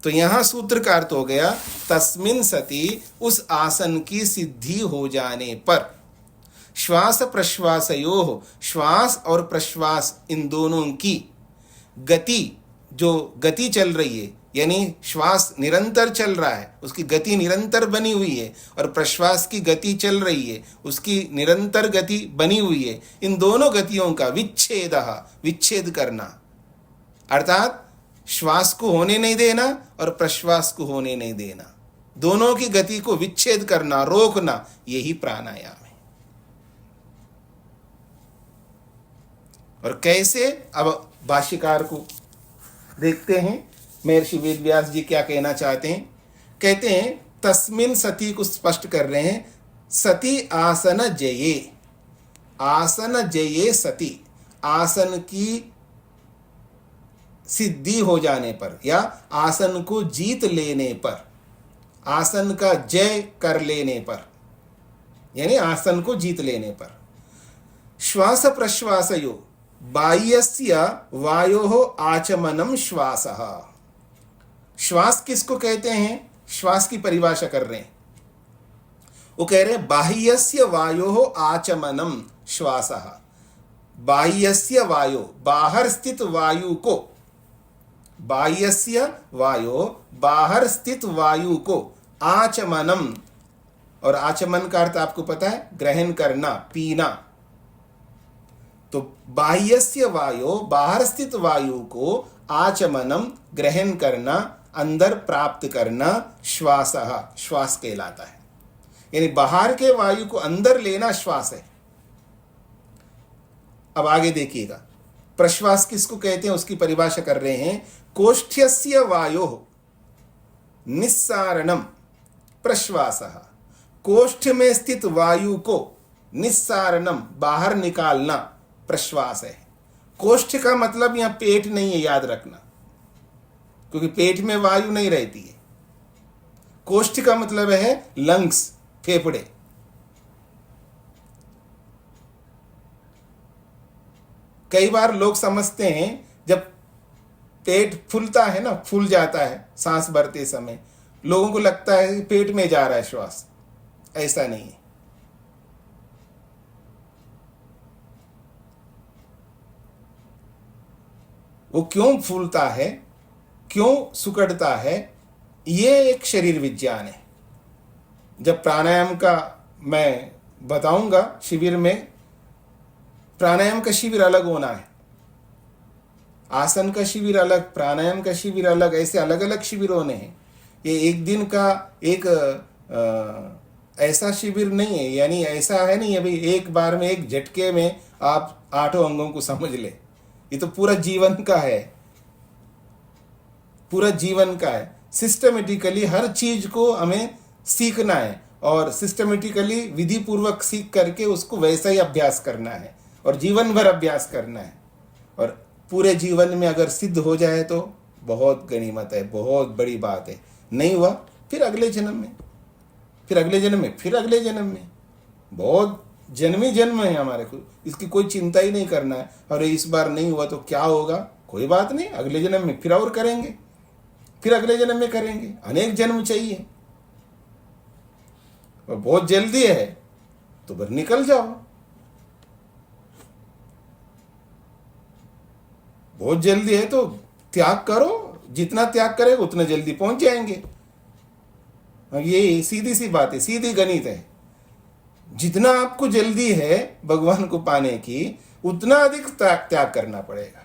तो यहां सूत्र का अर्थ हो गया, तस्मिन सति उस आसन की सिद्धि हो जाने पर श्वास प्रश्वासयोः, श्वास और प्रश्वास इन दोनों की गति, जो गति चल रही है, यानी श्वास निरंतर चल रहा है, उसकी गति निरंतर बनी हुई है, और प्रश्वास की गति चल रही है, उसकी निरंतर गति बनी हुई है। इन दोनों गतियों का विच्छेद करना, अर्थात श्वास को होने नहीं देना और प्रश्वास को होने नहीं देना, दोनों की गति को विच्छेद करना, रोकना, यही प्राणायाम है। और कैसे, अब भाष्यकार को देखते हैं, महर्षि वेदव्यास जी क्या कहना चाहते हैं। कहते हैं तस्मिन सति को स्पष्ट कर रहे हैं, सति आसन जये, आसन जये सति, आसन की सिद्धि हो जाने पर या आसन को जीत लेने पर, आसन का जय कर लेने पर, यानी आसन को जीत लेने पर। श्वास प्रश्वासयो बाह्यस्य वायोः आचमनम श्वासः। श्वास किसको कहते हैं? श्वास की परिभाषा कर रहे हैं। वो कह रहे हैं बाह्यस्य वायोः आचमनम श्वासः। बाह्यस्य वायो, बाहर स्थित वायु को, बाह्यस्य वायो, बाहर स्थित वायु को आचमनम, और आचमन का अर्थ आपको पता है, ग्रहण करना, पीना। तो बाह्यस्य वायो, बाहर स्थित वायु को आचमनम, ग्रहण करना, अंदर प्राप्त करना, श्वासः, श्वास कहलाता है। यानी बाहर के वायु को अंदर लेना श्वास है। अब आगे देखिएगा, प्रश्वास किसको कहते हैं उसकी परिभाषा कर रहे हैं। कोष्ठ्यस्य वायोः निस्सारणम प्रश्वासः। कोष्ठ में स्थित वायु को निस्सारणम, बाहर निकालना, प्रश्वास है। कोष्ठ का मतलब यहां पेट नहीं है, याद रखना, क्योंकि पेट में वायु नहीं रहती है। कोष्ठ का मतलब है लंग्स, फेफड़े। कई बार लोग समझते हैं जब पेट फूलता है ना, फूल जाता है सांस भरते समय, लोगों को लगता है कि पेट में जा रहा है श्वास। ऐसा नहीं है। वो क्यों फूलता है, क्यों सुकड़ता है, ये एक शरीर विज्ञान है। जब प्राणायाम का मैं बताऊंगा शिविर में, प्राणायाम का शिविर अलग होना है, आसन का शिविर अलग, प्राणायाम का शिविर अलग, ऐसे अलग अलग शिविर होने हैं। ये एक दिन का एक ऐसा शिविर नहीं है, यानी ऐसा है नहीं अभी एक बार में एक झटके में आप 8 अंगों को समझ ले। ये तो पूरा जीवन का है, पूरा जीवन का है। सिस्टमेटिकली हर चीज को हमें सीखना है और सिस्टमेटिकली विधि पूर्वक सीख करके उसको वैसा ही अभ्यास करना है और जीवन भर अभ्यास करना है। और पूरे जीवन में अगर सिद्ध हो जाए तो बहुत गनीमत है, बहुत बड़ी बात है। नहीं हुआ फिर अगले जन्म में, फिर अगले जन्म में, फिर अगले जन्म में, बहुत जन्मी जन्म है हमारे को। इसकी कोई चिंता ही नहीं करना है। और इस बार नहीं हुआ तो क्या होगा, कोई बात नहीं, अगले जन्म में फिर और करेंगे, फिर अगले जन्म में करेंगे। अनेक जन्म चाहिए और बहुत जल्दी है तो फिर निकल जाओ। बहुत जल्दी है तो त्याग करो, जितना त्याग करेगा उतना जल्दी पहुंच जाएंगे। ये सीधी सी बात है, सीधी गणित है। जितना आपको जल्दी है भगवान को पाने की, उतना अधिक त्याग करना पड़ेगा,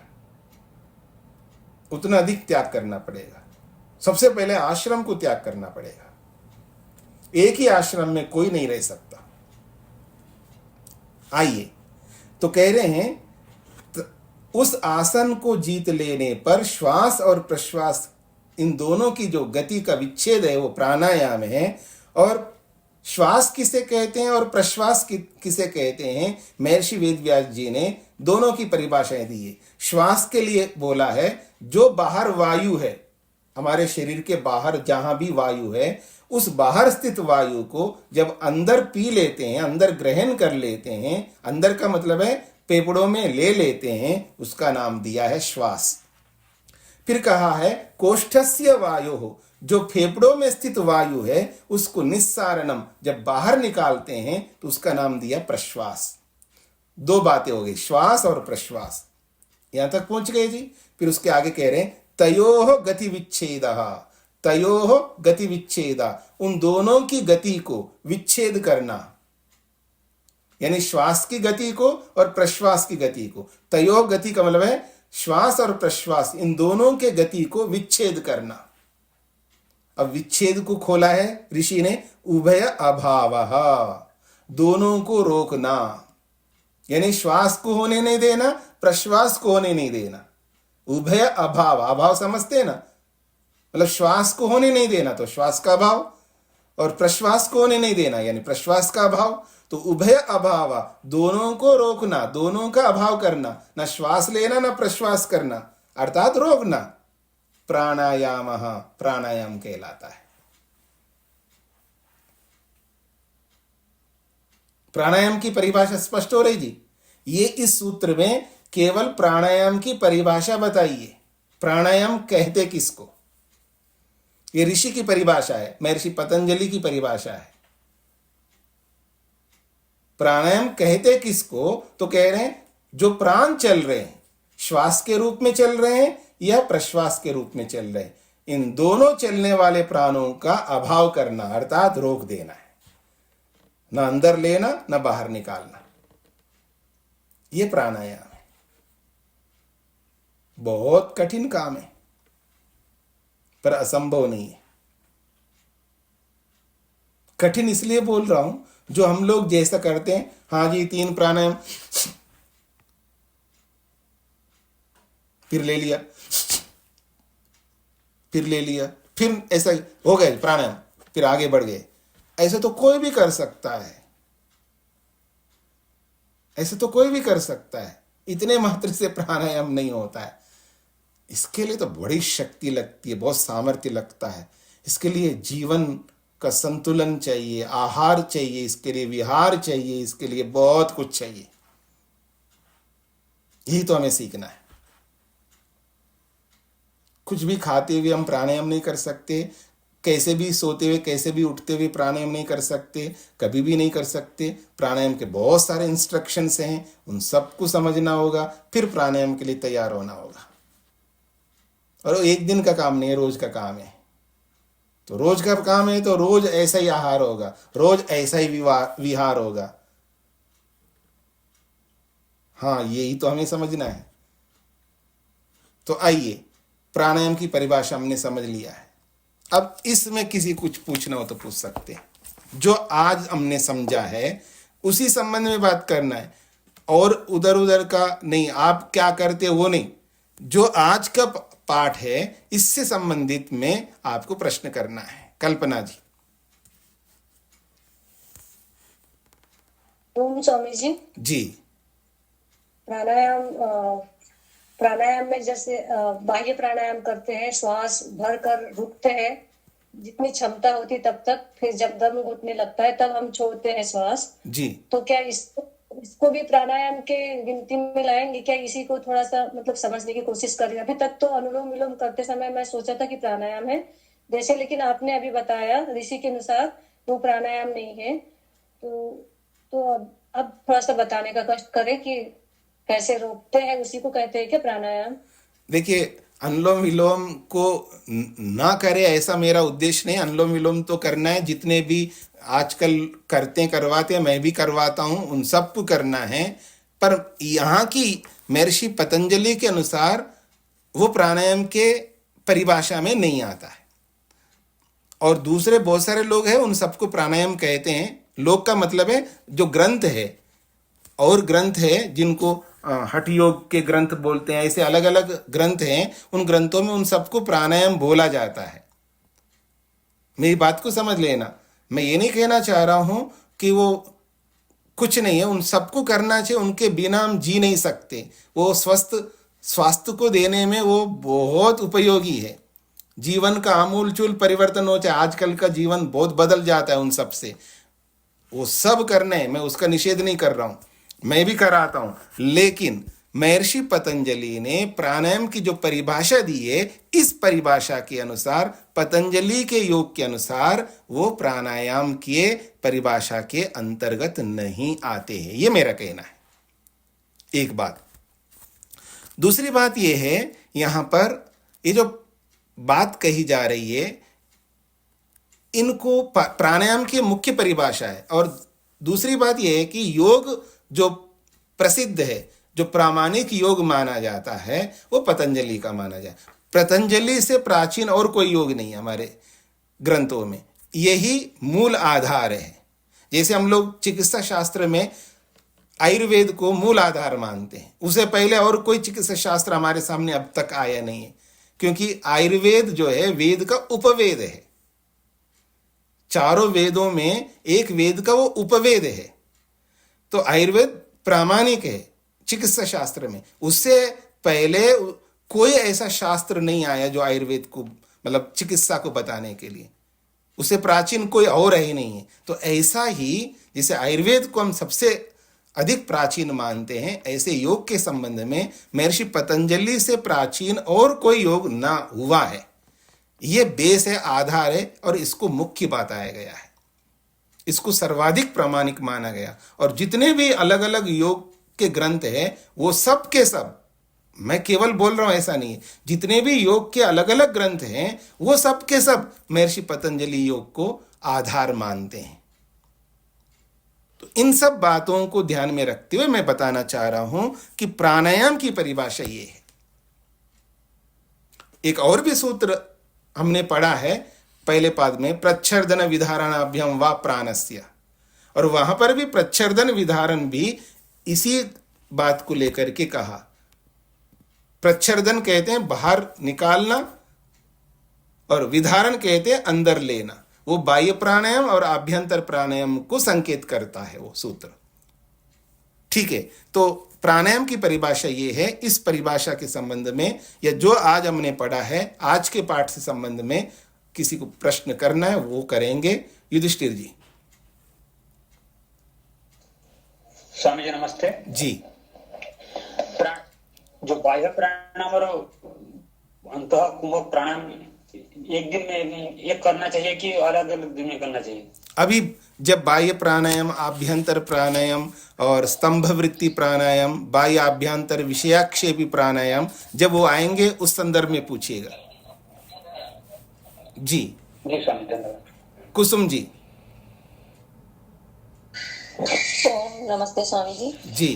उतना अधिक त्याग करना पड़ेगा। सबसे पहले आश्रम को त्याग करना पड़ेगा। एक ही आश्रम में कोई नहीं रह सकता। आइए तो कह रहे हैं उस आसन को जीत लेने पर श्वास और प्रश्वास, इन दोनों की जो गति का विच्छेद है वो प्राणायाम है। और श्वास किसे कहते हैं और प्रश्वास किसे कहते हैं, महर्षि वेदव्यास जी ने दोनों की परिभाषाएं दी है। श्वास के लिए बोला है जो बाहर वायु है, हमारे शरीर के बाहर जहां भी वायु है, उस बाहर स्थित वायु को जब अंदर पी लेते हैं, अंदर ग्रहण कर लेते हैं, अंदर का मतलब है फेफड़ों में ले लेते हैं, उसका नाम दिया है श्वास। फिर कहा है कोष्ठस्य वायोः, जो फेफड़ों में स्थित वायु है उसको निस्सारणम, जब बाहर निकालते हैं तो उसका नाम दिया प्रश्वास। 2 बातें हो गई, श्वास और प्रश्वास। यहां तक पहुंच गए जी। फिर उसके आगे कह रहे हैं तयोः गति विच्छेदः, तयोः गति विच्छेदा, उन दोनों की गति को विच्छेद करना, यानी श्वास की गति को और प्रश्वास की गति को। तयोः गति का मतलब है श्वास और प्रश्वास, इन दोनों के गति को विच्छेद करना। अब विच्छेद को खोला है ऋषि ने, उभय अभावः, दोनों को रोकना, यानी श्वास को होने नहीं देना, प्रश्वास को होने नहीं देना। उभय अभाव, अभाव समझते हैं ना, मतलब श्वास को होने नहीं देना तो श्वास का अभाव, और प्रश्वास को होने नहीं देना यानी प्रश्वास का अभाव। तो उभय अभाव, दोनों को रोकना, दोनों का अभाव करना, ना श्वास लेना ना प्रश्वास करना, अर्थात रोकना, प्राणायाम प्राणायाम कहलाता है। प्राणायाम की परिभाषा स्पष्ट हो रही जी। ये इस सूत्र में केवल प्राणायाम की परिभाषा बताइए, प्राणायाम कहते किसको। ये ऋषि की परिभाषा है, महर्षि पतंजलि की परिभाषा है। प्राणायाम कहते किसको, तो कह रहे हैं जो प्राण चल रहे हैं, श्वास के रूप में चल रहे हैं या प्रश्वास के रूप में चल रहे हैं, इन दोनों चलने वाले प्राणों का अभाव करना, अर्थात रोक देना है। ना अंदर लेना, ना बाहर निकालना, ये प्राणायाम है। बहुत कठिन काम है, पर असंभव नहीं है। कठिन इसलिए बोल रहा हूं, जो हम लोग जैसा करते हैं, हाँ जी 3 प्राणायाम, फिर ले लिया, फिर ले लिया, फिर ऐसा हो गए प्राणायाम, फिर आगे बढ़ गए। ऐसे तो कोई भी कर सकता है, ऐसे तो कोई भी कर सकता है। इतने मात्र से प्राणायाम नहीं होता है। इसके लिए तो बड़ी शक्ति लगती है, बहुत सामर्थ्य लगता है। इसके लिए जीवन का संतुलन चाहिए, आहार चाहिए, इसके लिए विहार चाहिए, इसके लिए बहुत कुछ चाहिए। यही तो हमें सीखना है। कुछ भी खाते हुए हम प्राणायाम नहीं कर सकते, कैसे भी सोते हुए, कैसे भी उठते हुए प्राणायाम नहीं कर सकते, कभी भी नहीं कर सकते। प्राणायाम के बहुत सारे इंस्ट्रक्शंस हैं, उन सबको समझना होगा, फिर प्राणायाम के लिए तैयार होना होगा। और वो एक दिन का काम नहीं है, रोज का काम है। तो रोज का काम है तो रोज ऐसा ही आहार होगा, रोज ऐसा ही विहार होगा। हाँ, यही तो हमें समझना है। तो आइए, प्राणायाम की परिभाषा हमने समझ लिया है। अब इसमें किसी कुछ पूछना हो तो पूछ सकते हैं। जो आज हमने समझा है उसी संबंध में बात करना है, और उधर उधर का नहीं, आप क्या करते हो वो नहीं। जो आज का पाठ है इससे संबंधित में आपको प्रश्न करना है। कल्पना जी। ओम स्वामी जी। जी। प्राणायाम में जैसे बाह्य प्राणायाम करते हैं, श्वास भर कर रुकते हैं जितनी क्षमता होती तब तक, फिर जब दम घुटने लगता है तब हम छोड़ते हैं श्वास जी। तो क्या इसको भी प्राणायाम के गिनती में लाएंगे क्या? इसी को थोड़ा सा मतलब समझने की कोशिश कर रही हूँ। अभी तक तो अनुलोम विलोम करते समय मैं सोचा था कि प्राणायाम है जैसे, लेकिन आपने अभी बताया ऋषि के अनुसार वो प्राणायाम नहीं है। तो अब थोड़ा सा बताने का कष्ट करें कि कैसे रोकते हैं, उसी को कहते हैं क्या प्राणायाम? देखिए, अनुलोम विलोम को ना करे ऐसा मेरा उद्देश्य नहीं। अनुलोम विलोम तो करना है, जितने भी आजकल करवाते हैं, मैं भी करवाता हूं, उन सबको करना है। पर यहाँ की महर्षि पतंजलि के अनुसार वो प्राणायाम के परिभाषा में नहीं आता है। और दूसरे बहुत सारे लोग हैं, उन सबको प्राणायाम कहते हैं। लोग का मतलब है जो ग्रंथ है, और ग्रंथ है जिनको हठ योग के ग्रंथ बोलते हैं, ऐसे अलग अलग ग्रंथ हैं। उन ग्रंथों में उन सबको प्राणायाम बोला जाता है। मेरी बात को समझ लेना, मैं ये नहीं कहना चाह रहा हूं कि वो कुछ नहीं है, उन सबको करना चाहिए, उनके बिना हम जी नहीं सकते। वो स्वास्थ्य को देने में वो बहुत उपयोगी है। जीवन का आमूल चूल परिवर्तन हो जाए, आजकल का जीवन बहुत बदल जाता है उन सब से। वो सब करने हैं, मैं उसका निषेध नहीं कर रहा हूं, मैं भी कराता हूं। लेकिन महर्षि पतंजलि ने प्राणायाम की जो परिभाषा दी है, इस परिभाषा के अनुसार, पतंजलि के योग के अनुसार, वो प्राणायाम के परिभाषा के अंतर्गत नहीं आते हैं। ये मेरा कहना है। एक बात। दूसरी बात ये है, यहां पर ये जो बात कही जा रही है, इनको प्राणायाम की मुख्य परिभाषा है। और दूसरी बात यह है कि योग जो प्रसिद्ध है, जो प्रामाणिक योग माना जाता है, वो पतंजलि का माना जाए। पतंजलि से प्राचीन और कोई योग नहीं है हमारे ग्रंथों में, यही मूल आधार है। जैसे हम लोग चिकित्सा शास्त्र में आयुर्वेद को मूल आधार मानते हैं, उससे पहले और कोई चिकित्सा शास्त्र हमारे सामने अब तक आया नहीं है, क्योंकि आयुर्वेद जो है वेद का उपवेद है। चारों वेदों में एक वेद का वो उपवेद है। तो आयुर्वेद प्रामाणिक है चिकित्सा शास्त्र में। उससे पहले कोई ऐसा शास्त्र नहीं आया जो आयुर्वेद को मतलब चिकित्सा को बताने के लिए, उसे प्राचीन कोई और ही नहीं है। तो ऐसा ही जैसे आयुर्वेद को हम सबसे अधिक प्राचीन मानते हैं, ऐसे योग के संबंध में महर्षि पतंजलि से प्राचीन और कोई योग ना हुआ है। ये बेस है, आधार है, और इसको मुख्य बताया गया है, इसको सर्वाधिक प्रामाणिक माना गया। और जितने भी अलग अलग योग के ग्रंथ हैं वो सब के सब, मैं केवल बोल रहा हूं ऐसा नहीं है, जितने भी योग के अलग अलग ग्रंथ हैं वो सब के सब महर्षि पतंजलि योग को आधार मानते हैं। तो इन सब बातों को ध्यान में रखते हुए मैं बताना चाह रहा हूं कि प्राणायाम की परिभाषा ये है। एक और भी सूत्र हमने पढ़ा है पहले पाद में, प्रच्छर्दन विधारणाभ्याम वा प्राणस्य, और वहां पर भी प्रच्छर्दन विधारण भी इसी बात को लेकर के कहा। प्रच्छर्दन कहते हैं बाहर निकालना और विधारण कहते हैं अंदर लेना। वो बाह्य प्राणायाम और आभ्यंतर प्राणायाम को संकेत करता है वो सूत्र। ठीक है, तो प्राणायाम की परिभाषा ये है। इस परिभाषा के संबंध में या जो आज हमने पढ़ा है, आज के पाठ से संबंध में किसी को प्रश्न करना है वो करेंगे। युधिष्ठिर जी। स्वामी जी नमस्ते जी। जो बाह्य प्राणायाम और अंतः कुंभक प्राणायाम एक दिन में एक करना चाहिए कि अलग अलग दिन में करना चाहिए? अभी जब बाह्य प्राणायाम, आभ्यंतर प्राणायाम और स्तंभ वृत्ति प्राणायाम, बाह्य आभ्यंतर विषयाक्षेपी प्राणायाम, जब वो आएंगे उस संदर्भ में पूछिएगा। जी जी स्वामी, धन्यवाद। कुसुम जी। नमस्ते स्वामी जी। जी।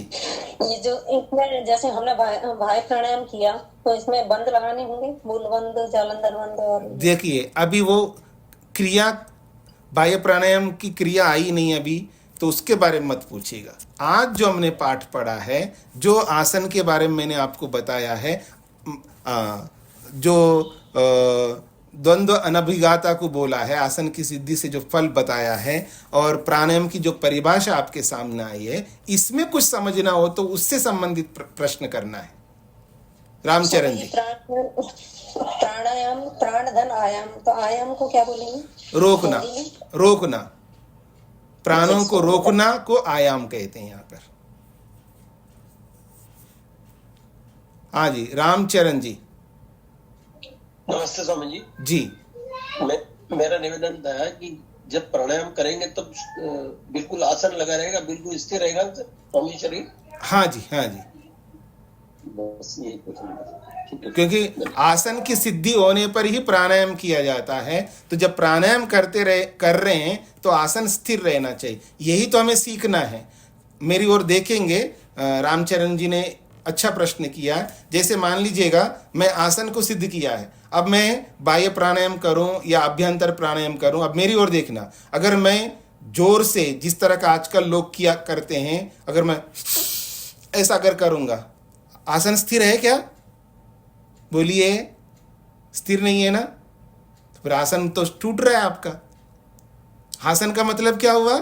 ये जो इसमें जैसे हमने बाह्य प्राणायाम किया तो इसमें बंद लगाने होंगे, मूल बंद, जालंधर बंद, और देखिए अभी वो क्रिया, बाह्य प्राणायाम की क्रिया आई नहीं अभी, तो उसके बारे में मत पूछिएगा। आज जो हमने पाठ पढ़ा है, जो आसन के बारे में मैंने आपको बताया है, जो द्वंद्व अनभिघाता को बोला है, आसन की सिद्धि से जो फल बताया है, और प्राणायाम की जो परिभाषा आपके सामने आई है, इसमें कुछ समझना हो तो उससे संबंधित प्रश्न करना है। रामचरण जी। प्राणायाम प्राण धन आयाम, तो आयाम को क्या बोलेंगे? रोकना, रोकना, प्राणों को रोकना को आयाम कहते हैं यहाँ पर। हाँ जी, रामचरण जी। नमस्ते स्वामी जी। जी। मेरा निवेदन था कि जब प्राणायाम करेंगे तब बिल्कुल आसन लगा रहेगा, बिल्कुल स्थिर रहेगा स्वामी शरीर? हाँ जी, हाँ जी, बस यही पूछना। क्योंकि आसन की सिद्धि होने पर ही प्राणायाम किया जाता है। तो जब प्राणायाम कर रहे हैं तो आसन स्थिर रहना चाहिए, यही तो हमें सीखना है। मेरी ओर देखेंगे, रामचरण जी ने अच्छा प्रश्न किया। जैसे मान लीजिएगा मैं आसन को सिद्ध किया है, अब मैं बाह्य प्राणायाम करूं या अभ्यंतर प्राणायाम करूं, अब मेरी ओर देखना। अगर मैं जोर से, जिस तरह का आजकल लोग किया करते हैं, अगर मैं ऐसा अगर करूंगा, आसन स्थिर है क्या? बोलिए, स्थिर नहीं है ना? तो फिर आसन तो टूट रहा है आपका। आसन का मतलब क्या हुआ?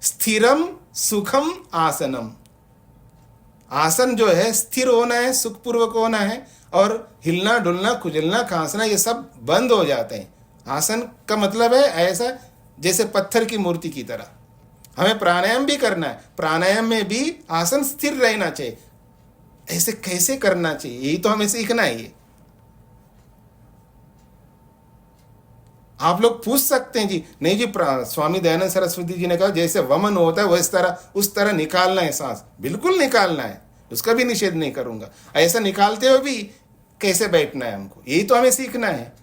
स्थिरम सुखम आसनम। आसन जो है स्थिर होना है, सुखपूर्वक होना है, और हिलना डुलना खुजलना खांसना ये सब बंद हो जाते हैं। आसन का मतलब है ऐसा जैसे पत्थर की मूर्ति की तरह। हमें प्राणायाम भी करना है, प्राणायाम में भी आसन स्थिर रहना चाहिए। ऐसे कैसे करना चाहिए, यही तो हमें सीखना है। ये आप लोग पूछ सकते हैं जी, नहीं जी स्वामी दयानंद सरस्वती जी ने कहा जैसे वमन होता है वैसे तरह, उस तरह निकालना है सांस, बिल्कुल निकालना है, उसका भी निषेध नहीं करूंगा। ऐसा निकालते हुए भी कैसे बैठना है हमको, यही तो हमें सीखना है।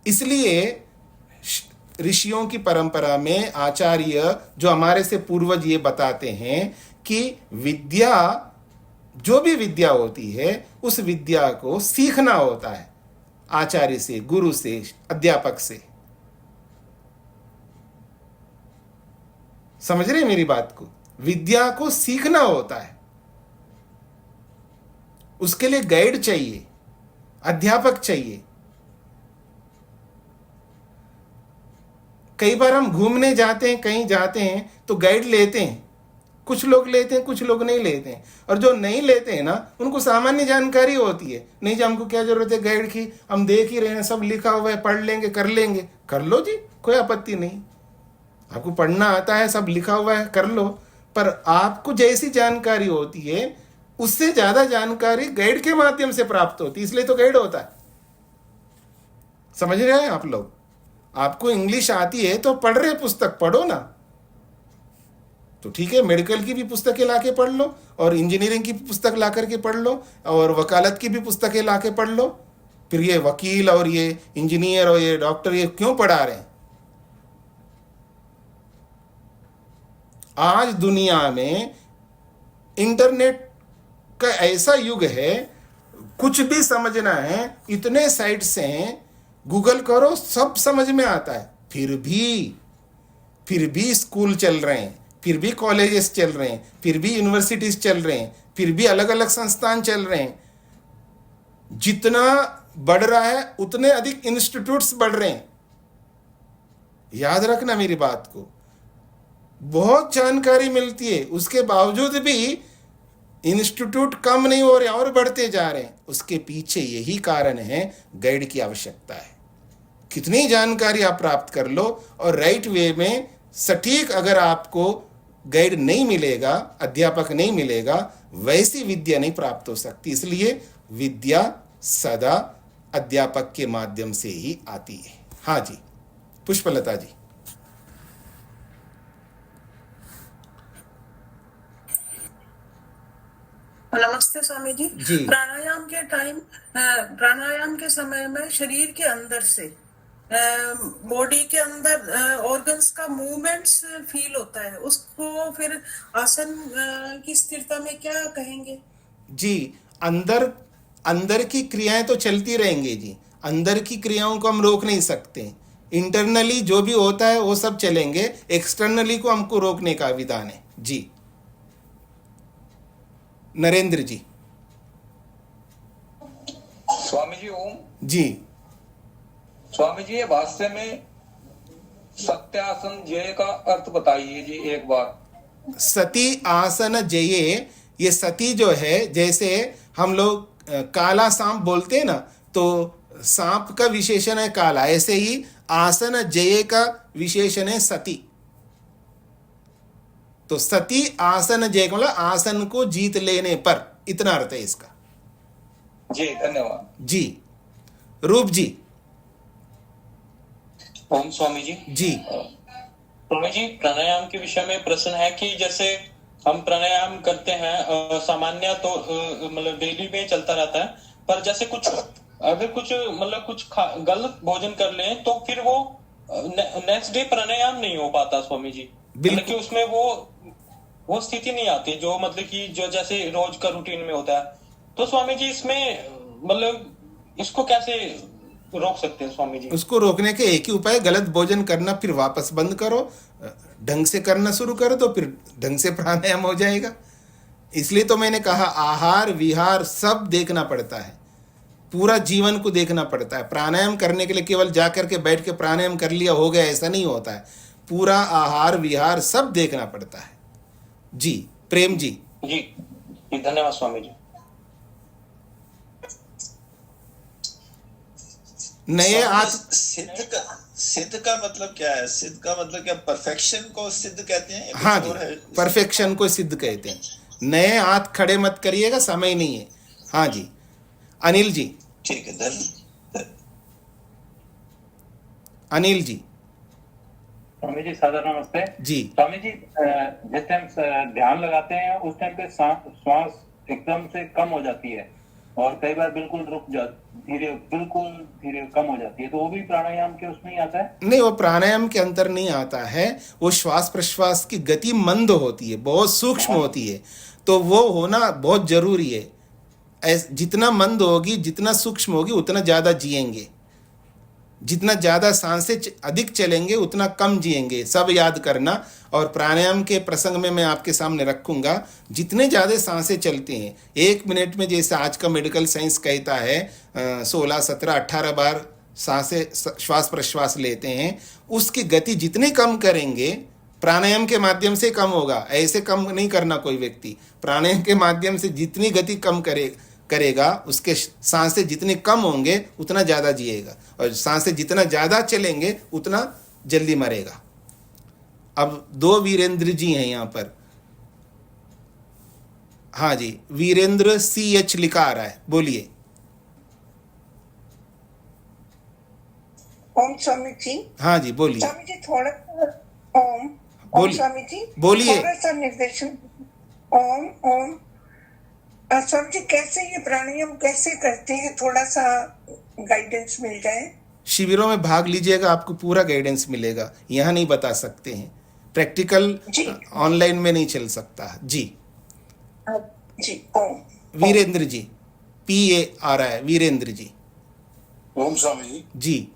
इसलिए ऋषियों की परंपरा में आचार्य जो हमारे से पूर्वज ये बताते हैं कि विद्या, जो भी विद्या होती है, उस विद्या को सीखना होता है आचार्य से, गुरु से, अध्यापक से। समझ रहे मेरी बात को? विद्या को सीखना होता है, उसके लिए गाइड चाहिए, अध्यापक चाहिए। कई बार हम घूमने जाते हैं, कहीं जाते हैं तो गाइड लेते हैं, कुछ लोग लेते हैं, कुछ लोग नहीं लेते हैं। और जो नहीं लेते हैं ना, उनको सामान्य जानकारी होती है, नहीं जी हमको क्या जरूरत है गाइड की, हम देख ही रहे हैं, सब लिखा हुआ है, पढ़ लेंगे, कर लेंगे। कर लो जी, कोई आपत्ति नहीं। आपको पढ़ना आता है, सब लिखा हुआ है, कर लो। पर आपको जैसी जानकारी होती है, उससे ज्यादा जानकारी गाइड के माध्यम से प्राप्त होती है, इसलिए तो गाइड होता है। समझ रहे हैं आप लोग? आपको इंग्लिश आती है तो पढ़ रहे पुस्तक, पढ़ो ना। तो ठीक है, मेडिकल की भी पुस्तकें लाके पढ़ लो, और इंजीनियरिंग की पुस्तक ला करके पढ़ लो, और वकालत की भी पुस्तकें लाके पढ़ लो। फिर ये वकील और ये इंजीनियर और ये डॉक्टर ये क्यों पढ़ा रहे हैं? आज दुनिया में इंटरनेट का ऐसा युग है, कुछ भी समझना है, इतने साइट्स हैं, गूगल करो सब समझ में आता है। फिर भी स्कूल चल रहे हैं, फिर भी कॉलेजेस चल रहे हैं, फिर भी यूनिवर्सिटीज चल रहे हैं, फिर भी अलग अलग संस्थान चल रहे हैं। जितना बढ़ रहा है उतने अधिक इंस्टीट्यूट्स बढ़ रहे हैं। याद रखना मेरी बात को। बहुत जानकारी मिलती है, उसके बावजूद भी इंस्टीट्यूट कम नहीं हो रहे और बढ़ते जा रहे हैं। उसके पीछे यही कारण है, गाइड की आवश्यकता है। कितनी जानकारी आप प्राप्त कर लो, और राइट वे में सटीक अगर आपको गाइड नहीं मिलेगा, अध्यापक नहीं मिलेगा, वैसी विद्या नहीं प्राप्त हो सकती। इसलिए विद्या सदा अध्यापक के माध्यम से ही आती है। हाँ जी, पुष्पलता जी। नमस्ते स्वामी जी। जी। प्राणायाम के समय में शरीर के अंदर से बॉडी के अंदर ऑर्गन्स का मूवमेंट्स फील होता है, उसको फिर आसन की स्थिरता में क्या कहेंगे? जी, अंदर की क्रियाएं तो चलती रहेंगी जी। अंदर की क्रियाओं को हम रोक नहीं सकते। इंटरनली जो भी होता है वो सब चलेंगे, एक्सटर्नली को हमको रोकने का विधान है। जी नरेंद्र जी। स्वामी जी ओम। जी स्वामी जी, ये भाष्य में सत्यासन जय का अर्थ बताइए जी एक बार। सती आसन जये, ये सती जो है, जैसे हम लोग काला सांप बोलते हैं ना, तो सांप का विशेषण है काला, ऐसे ही आसन जये का विशेषण है सती। तो सती आसन जय मतलब आसन को जीत लेने पर, इतना अर्थ है इसका। जी धन्यवाद जी रूप जी। ओम स्वामी जी। जी स्वामी जी, प्राणायाम के विषय में प्रश्न है कि जैसे हम प्राणायाम करते हैं सामान्य तो मतलब डेली में चलता रहता है, पर जैसे अगर कुछ गलत भोजन कर लें तो फिर वो नेक्स्ट डे प्राणायाम नहीं हो पाता स्वामी जी। मतलब कि उसमें वो स्थिति नहीं आती जो मतलब कि जो जैसे रोज का रूटीन में होता है। तो स्वामी जी इसमें मतलब इसको कैसे रोक सकते हैं स्वामी जी? उसको रोकने के एक ही उपाय, गलत भोजन करना फिर वापस बंद करो, ढंग से करना शुरू करो, तो फिर ढंग से प्राणायाम हो जाएगा। इसलिए तो मैंने कहा आहार विहार सब देखना पड़ता है, पूरा जीवन को देखना पड़ता है। प्राणायाम करने के लिए केवल जाकर के बैठ के प्राणायाम कर लिया हो गया, ऐसा नहीं होता है। पूरा आहार विहार सब देखना पड़ता है। जी प्रेम जी। जी धन्यवाद स्वामी जी। नए आज सिद्ध का मतलब क्या है? सिद्ध का मतलब क्या, परफेक्शन को सिद्ध कहते हैं? हाँ जी, परफेक्शन को सिद्ध कहते हैं। नए हाथ खड़े मत करिएगा, समय नहीं है। हाँ जी अनिल जी। ठीक है, अनिल जी। स्वामी जी सादर नमस्ते जी। स्वामी जी, जिस टाइम ध्यान लगाते हैं उस टाइम पे श्वास एकदम से कम हो जाती है और कई बार बिल्कुल बिल्कुल धीरे कम हो जाती है, तो वो भी प्राणायाम के उसमें ही आता है? नहीं, वो प्राणायाम के अंतर नहीं आता है। वो श्वास प्रश्वास की गति मंद होती है, बहुत सूक्ष्म होती है, तो वो होना बहुत जरूरी है। जितना मंद होगी, जितना सूक्ष्म होगी, उतना ज्यादा जिएंगे। जितना ज्यादा सांसें अधिक चलेंगे उतना कम जिएंगे, सब याद करना। और प्राणायाम के प्रसंग में मैं आपके सामने रखूंगा, जितने ज्यादा सांसें चलती हैं 1 मिनट में, जैसे आज का मेडिकल साइंस कहता है 16, 17, 18 बार सांसें श्वास प्रश्वास लेते हैं, उसकी गति जितनी कम करेंगे प्राणायाम के माध्यम से कम होगा, ऐसे कम नहीं करना कोई व्यक्ति। प्राणायाम के माध्यम से जितनी गति कम करेगा, उसके सांसें जितनी कम होंगे उतना ज़्यादा जिएगा, और सांसें जितना ज़्यादा चलेंगे उतना जल्दी मरेगा। अब 2 वीरेंद्र जी हैं यहाँ पर। हाँ जी, वीरेंद्र CH लिखा आ रहा है, बोलिए। ओम स्वामी जी। हाँ जी, बोलिए। स्वामी जी थोड़ा ओम बोलिए। स्वामी जी बोलिए। थोड़ा सा निर्देशन। ओम ओम स्वामी जी कैसे ये प्राणायाम कैसे करते हैं, थोड़ा सा गाइडेंस मिल जाए। शिविरों में भाग लीजिएगा, आपको पूरा गाइडेंस मिलेगा। यहाँ नहीं बता सकते हैं, प्रैक्टिकल ऑनलाइन में नहीं चल सकता जी। जी ओम। वीरेंद्र जी, PA आ रहा है, वीरेंद्र जी। ओम स्वामी जी। जी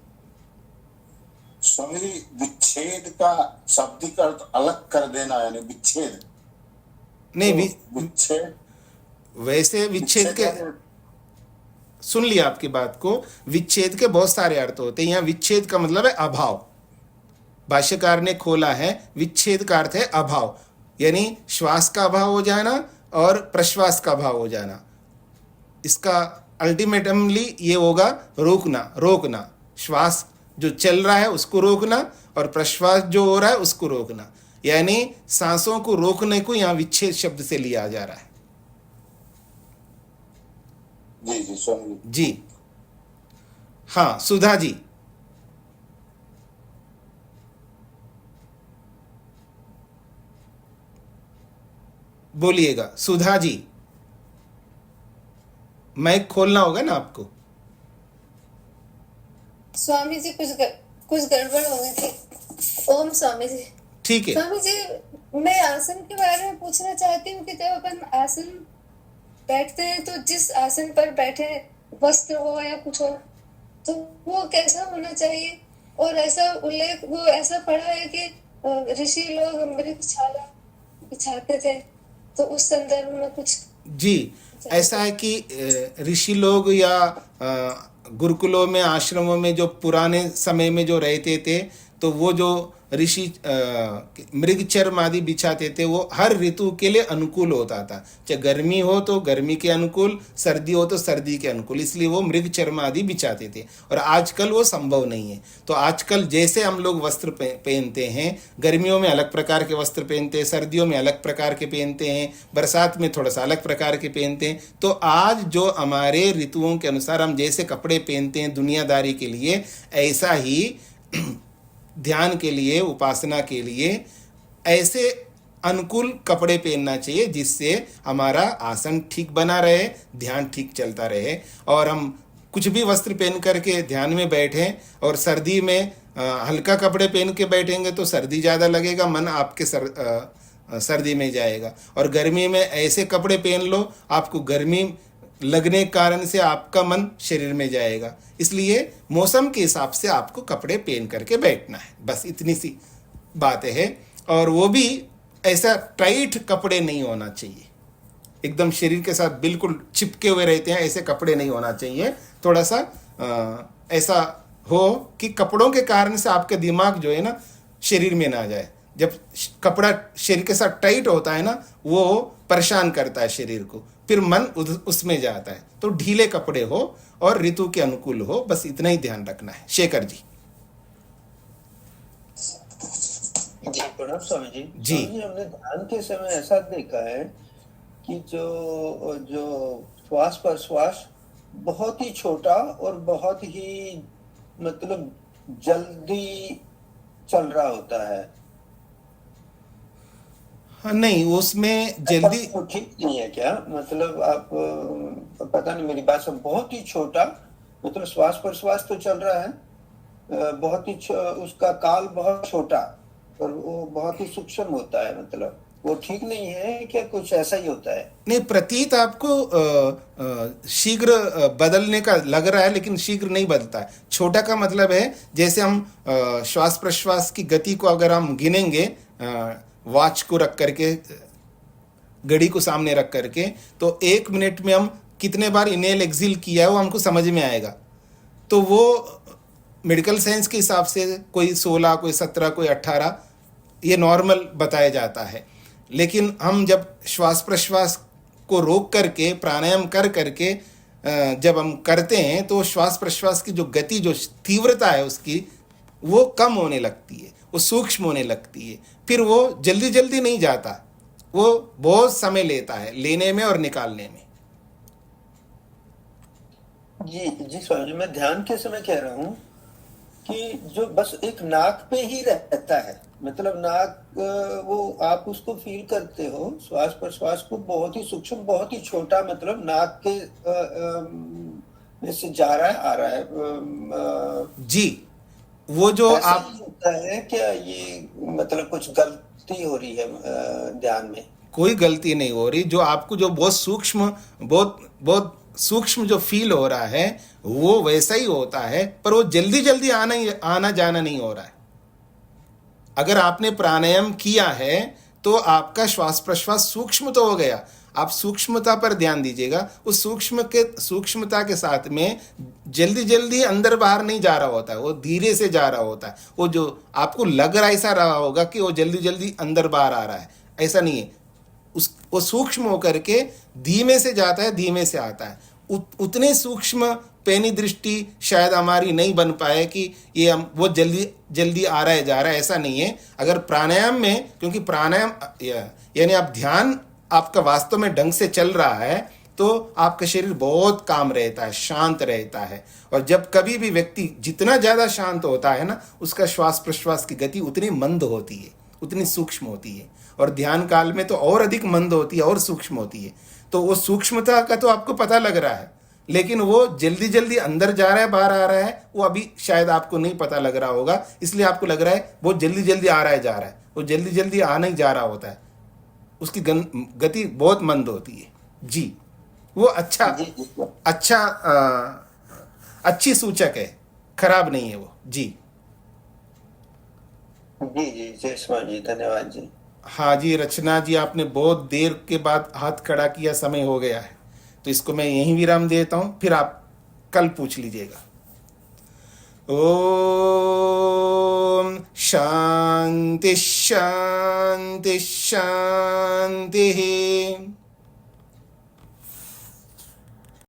स्वामी जी, विच्छेद का शाब्दिक अर्थ अलग कर देना, यानी विच्छेद नहीं, विच्छेद वैसे विच्छेद के, सुन लिया आपकी बात को, विच्छेद के बहुत सारे अर्थ होते हैं। यहाँ विच्छेद का मतलब है अभाव। भाष्यकार ने खोला है, विच्छेद का अर्थ है अभाव, यानी श्वास का अभाव हो जाना और प्रश्वास का अभाव हो जाना। इसका अल्टीमेटमली ये होगा रोकना। श्वास जो चल रहा है उसको रोकना, और प्रश्वास जो हो रहा है उसको रोकना, यानी सांसों को रोकने को यहाँ विच्छेद शब्द से लिया जा रहा है। जी जी स्वामी जी। हाँ, सुधा जी। बोलिएगा सुधा जी, माइक खोलना होगा ना आपको। स्वामी जी कुछ गड़बड़ हो गई थी। ओम स्वामी जी। ठीक है स्वामी जी, मैं आसन के बारे में पूछना चाहती हूँ कि जब अपन आसन बैठते हैं तो जिस आसन पर बैठे, वस्त्र हो या कुछ हो, तो वो कैसा होना चाहिए। और ऐसा उल्लेख वो ऐसा पढ़ा है कि ऋषि लोग मृगछाला बिछाते थे, तो उस संदर्भ में कुछ। जी, ऐसा है कि ऋषि लोग या गुरुकुलों में, आश्रमों में जो पुराने समय में जो रहते थे, तो वो जो ऋषि मृगचर्म आदि बिछाते थे, वो हर ऋतु के लिए अनुकूल होता था। चाहे गर्मी हो तो गर्मी के अनुकूल, सर्दी हो तो सर्दी के अनुकूल, इसलिए वो मृगचर्म आदि बिछाते थे। और आजकल वो संभव नहीं है। तो आजकल जैसे हम लोग वस्त्र पहनते हैं, गर्मियों में अलग प्रकार के वस्त्र पहनते हैं, सर्दियों में अलग प्रकार के पहनते हैं, बरसात में थोड़ा सा अलग प्रकार के पहनते हैं। तो आज जो हमारे ऋतुओं के अनुसार हम जैसे कपड़े पहनते हैं दुनियादारी के लिए, ऐसा ही ध्यान के लिए, उपासना के लिए ऐसे अनुकूल कपड़े पहनना चाहिए, जिससे हमारा आसन ठीक बना रहे, ध्यान ठीक चलता रहे। और हम कुछ भी वस्त्र पहन करके ध्यान में बैठें, और सर्दी में हल्का कपड़े पहन के बैठेंगे तो सर्दी ज़्यादा लगेगा, मन आपके सर्दी में जाएगा। और गर्मी में ऐसे कपड़े पहन लो, आपको गर्मी लगने के कारण से आपका मन शरीर में जाएगा। इसलिए मौसम के हिसाब से आपको कपड़े पहन करके बैठना है, बस इतनी सी बात है। और वो भी ऐसा टाइट कपड़े नहीं होना चाहिए, एकदम शरीर के साथ बिल्कुल चिपके हुए रहते हैं, ऐसे कपड़े नहीं होना चाहिए। थोड़ा सा ऐसा हो कि कपड़ों के कारण से आपका दिमाग जो है ना शरीर में ना जाए। जब कपड़ा शरीर के साथ टाइट होता है ना, वो परेशान करता है शरीर को, फिर मन उसमें जाता है। तो ढीले कपड़े हो और ऋतु के अनुकूल हो, बस इतना ही ध्यान रखना है। शेखर जी। जी प्रणाम स्वामी जी। जी। स्वामी जी, हमने ध्यान के समय ऐसा देखा है कि जो श्वास पर श्वास बहुत ही छोटा और बहुत ही मतलब जल्दी चल रहा होता है। हाँ, नहीं, उसमें जल्दी तो ठीक नहीं है क्या? मतलब आप पता नहीं, मेरी बात सब बहुत ही छोटा, मतलब श्वास पर श्वास तो चल रहा है, बहुत ही उसका काल बहुत छोटा और वो बहुत ही सूक्ष्म होता है, मतलब वो ठीक नहीं है क्या? कुछ ऐसा ही होता है। नहीं, प्रतीत आपको शीघ्र बदलने का लग रहा है, लेकिन शीघ्र नहीं बदलता है। छोटा का मतलब है जैसे हम श्वास प्रश्वास की गति को अगर हम गिनेंगे, वॉच को रख करके, घड़ी को सामने रख करके, तो 1 मिनट में हम कितने बार इनहेल एक्सहेल किया है वो हमको समझ में आएगा। तो वो मेडिकल साइंस के हिसाब से कोई 16, कोई 17, कोई 18 ये नॉर्मल बताया जाता है। लेकिन हम जब श्वास प्रश्वास को रोक करके प्राणायाम कर करके जब हम करते हैं तो श्वास प्रश्वास की जो गति, जो तीव्रता है उसकी, वो कम होने लगती है, वो सूक्ष्म होने लगती है। फिर वो जल्दी जल्दी नहीं जाता, वो बहुत समय लेता है लेने में और निकालने में। जी जी स्वामी जी, मैं ध्यान के समय कह रहा हूँ कि जो बस एक नाक पे ही रहता है, मतलब नाक वो आप उसको फील करते हो, श्वास प्रश्वास को बहुत ही सूक्ष्म, बहुत ही छोटा, मतलब नाक के में से जा रहा है आ रहा है। जी, वो जो ऐसा आप ही होता है क्या? ये मतलब कुछ गलती हो रही है ध्यान में? कोई गलती नहीं हो रही। जो आपको जो बहुत सूक्ष्म, बहुत बहुत सूक्ष्म जो फील हो रहा है वो वैसा ही होता है, पर वो जल्दी जल्दी आना जाना नहीं हो रहा है। अगर आपने प्राणायाम किया है तो आपका श्वास प्रश्वास सूक्ष्म तो हो गया। आप सूक्ष्मता पर ध्यान दीजिएगा। उस सूक्ष्मता के साथ में जल्दी जल्दी अंदर बाहर नहीं जा रहा होता है, वो धीरे से जा रहा होता है। वो जो आपको लग रहा ऐसा रहा होगा कि वो जल्दी जल्दी अंदर बाहर आ रहा है, ऐसा नहीं है। वो सूक्ष्म होकर के धीमे से जाता है, धीमे से आता है। उतने सूक्ष्म पैनी दृष्टि शायद हमारी नहीं बन पाए कि ये हम वो जल्दी जल्दी आ रहा है जा रहा है, ऐसा नहीं है। अगर प्राणायाम में, क्योंकि प्राणायाम यानी आप ध्यान आपका वास्तव में ढंग से चल रहा है तो आपका शरीर बहुत काम रहता है, शांत रहता है। और जब कभी भी व्यक्ति जितना ज़्यादा शांत होता है ना, उसका श्वास प्रश्वास की गति उतनी मंद होती है, उतनी सूक्ष्म होती है। और ध्यान काल में तो और अधिक मंद होती है और सूक्ष्म होती है। तो वो सूक्ष्मता का तो आपको पता लग रहा है, लेकिन वो जल्दी जल्दी अंदर जा रहा है बाहर आ रहा है, वो अभी शायद आपको नहीं पता लग रहा होगा। इसलिए आपको लग रहा है वो जल्दी जल्दी आ रहा है जा रहा है, वो जल्दी जल्दी आ नहीं जा रहा होता है, उसकी गति बहुत मंद होती है। जी, वो अच्छी सूचक है, खराब नहीं है वो। जी जी जी जय स्वामी जी, धन्यवाद जी। हाँ जी, रचना जी, आपने बहुत देर के बाद हाथ खड़ा किया, समय हो गया है, तो इसको मैं यहीं विराम देता हूं, फिर आप कल पूछ लीजिएगा। ओम शांति शांति शांति।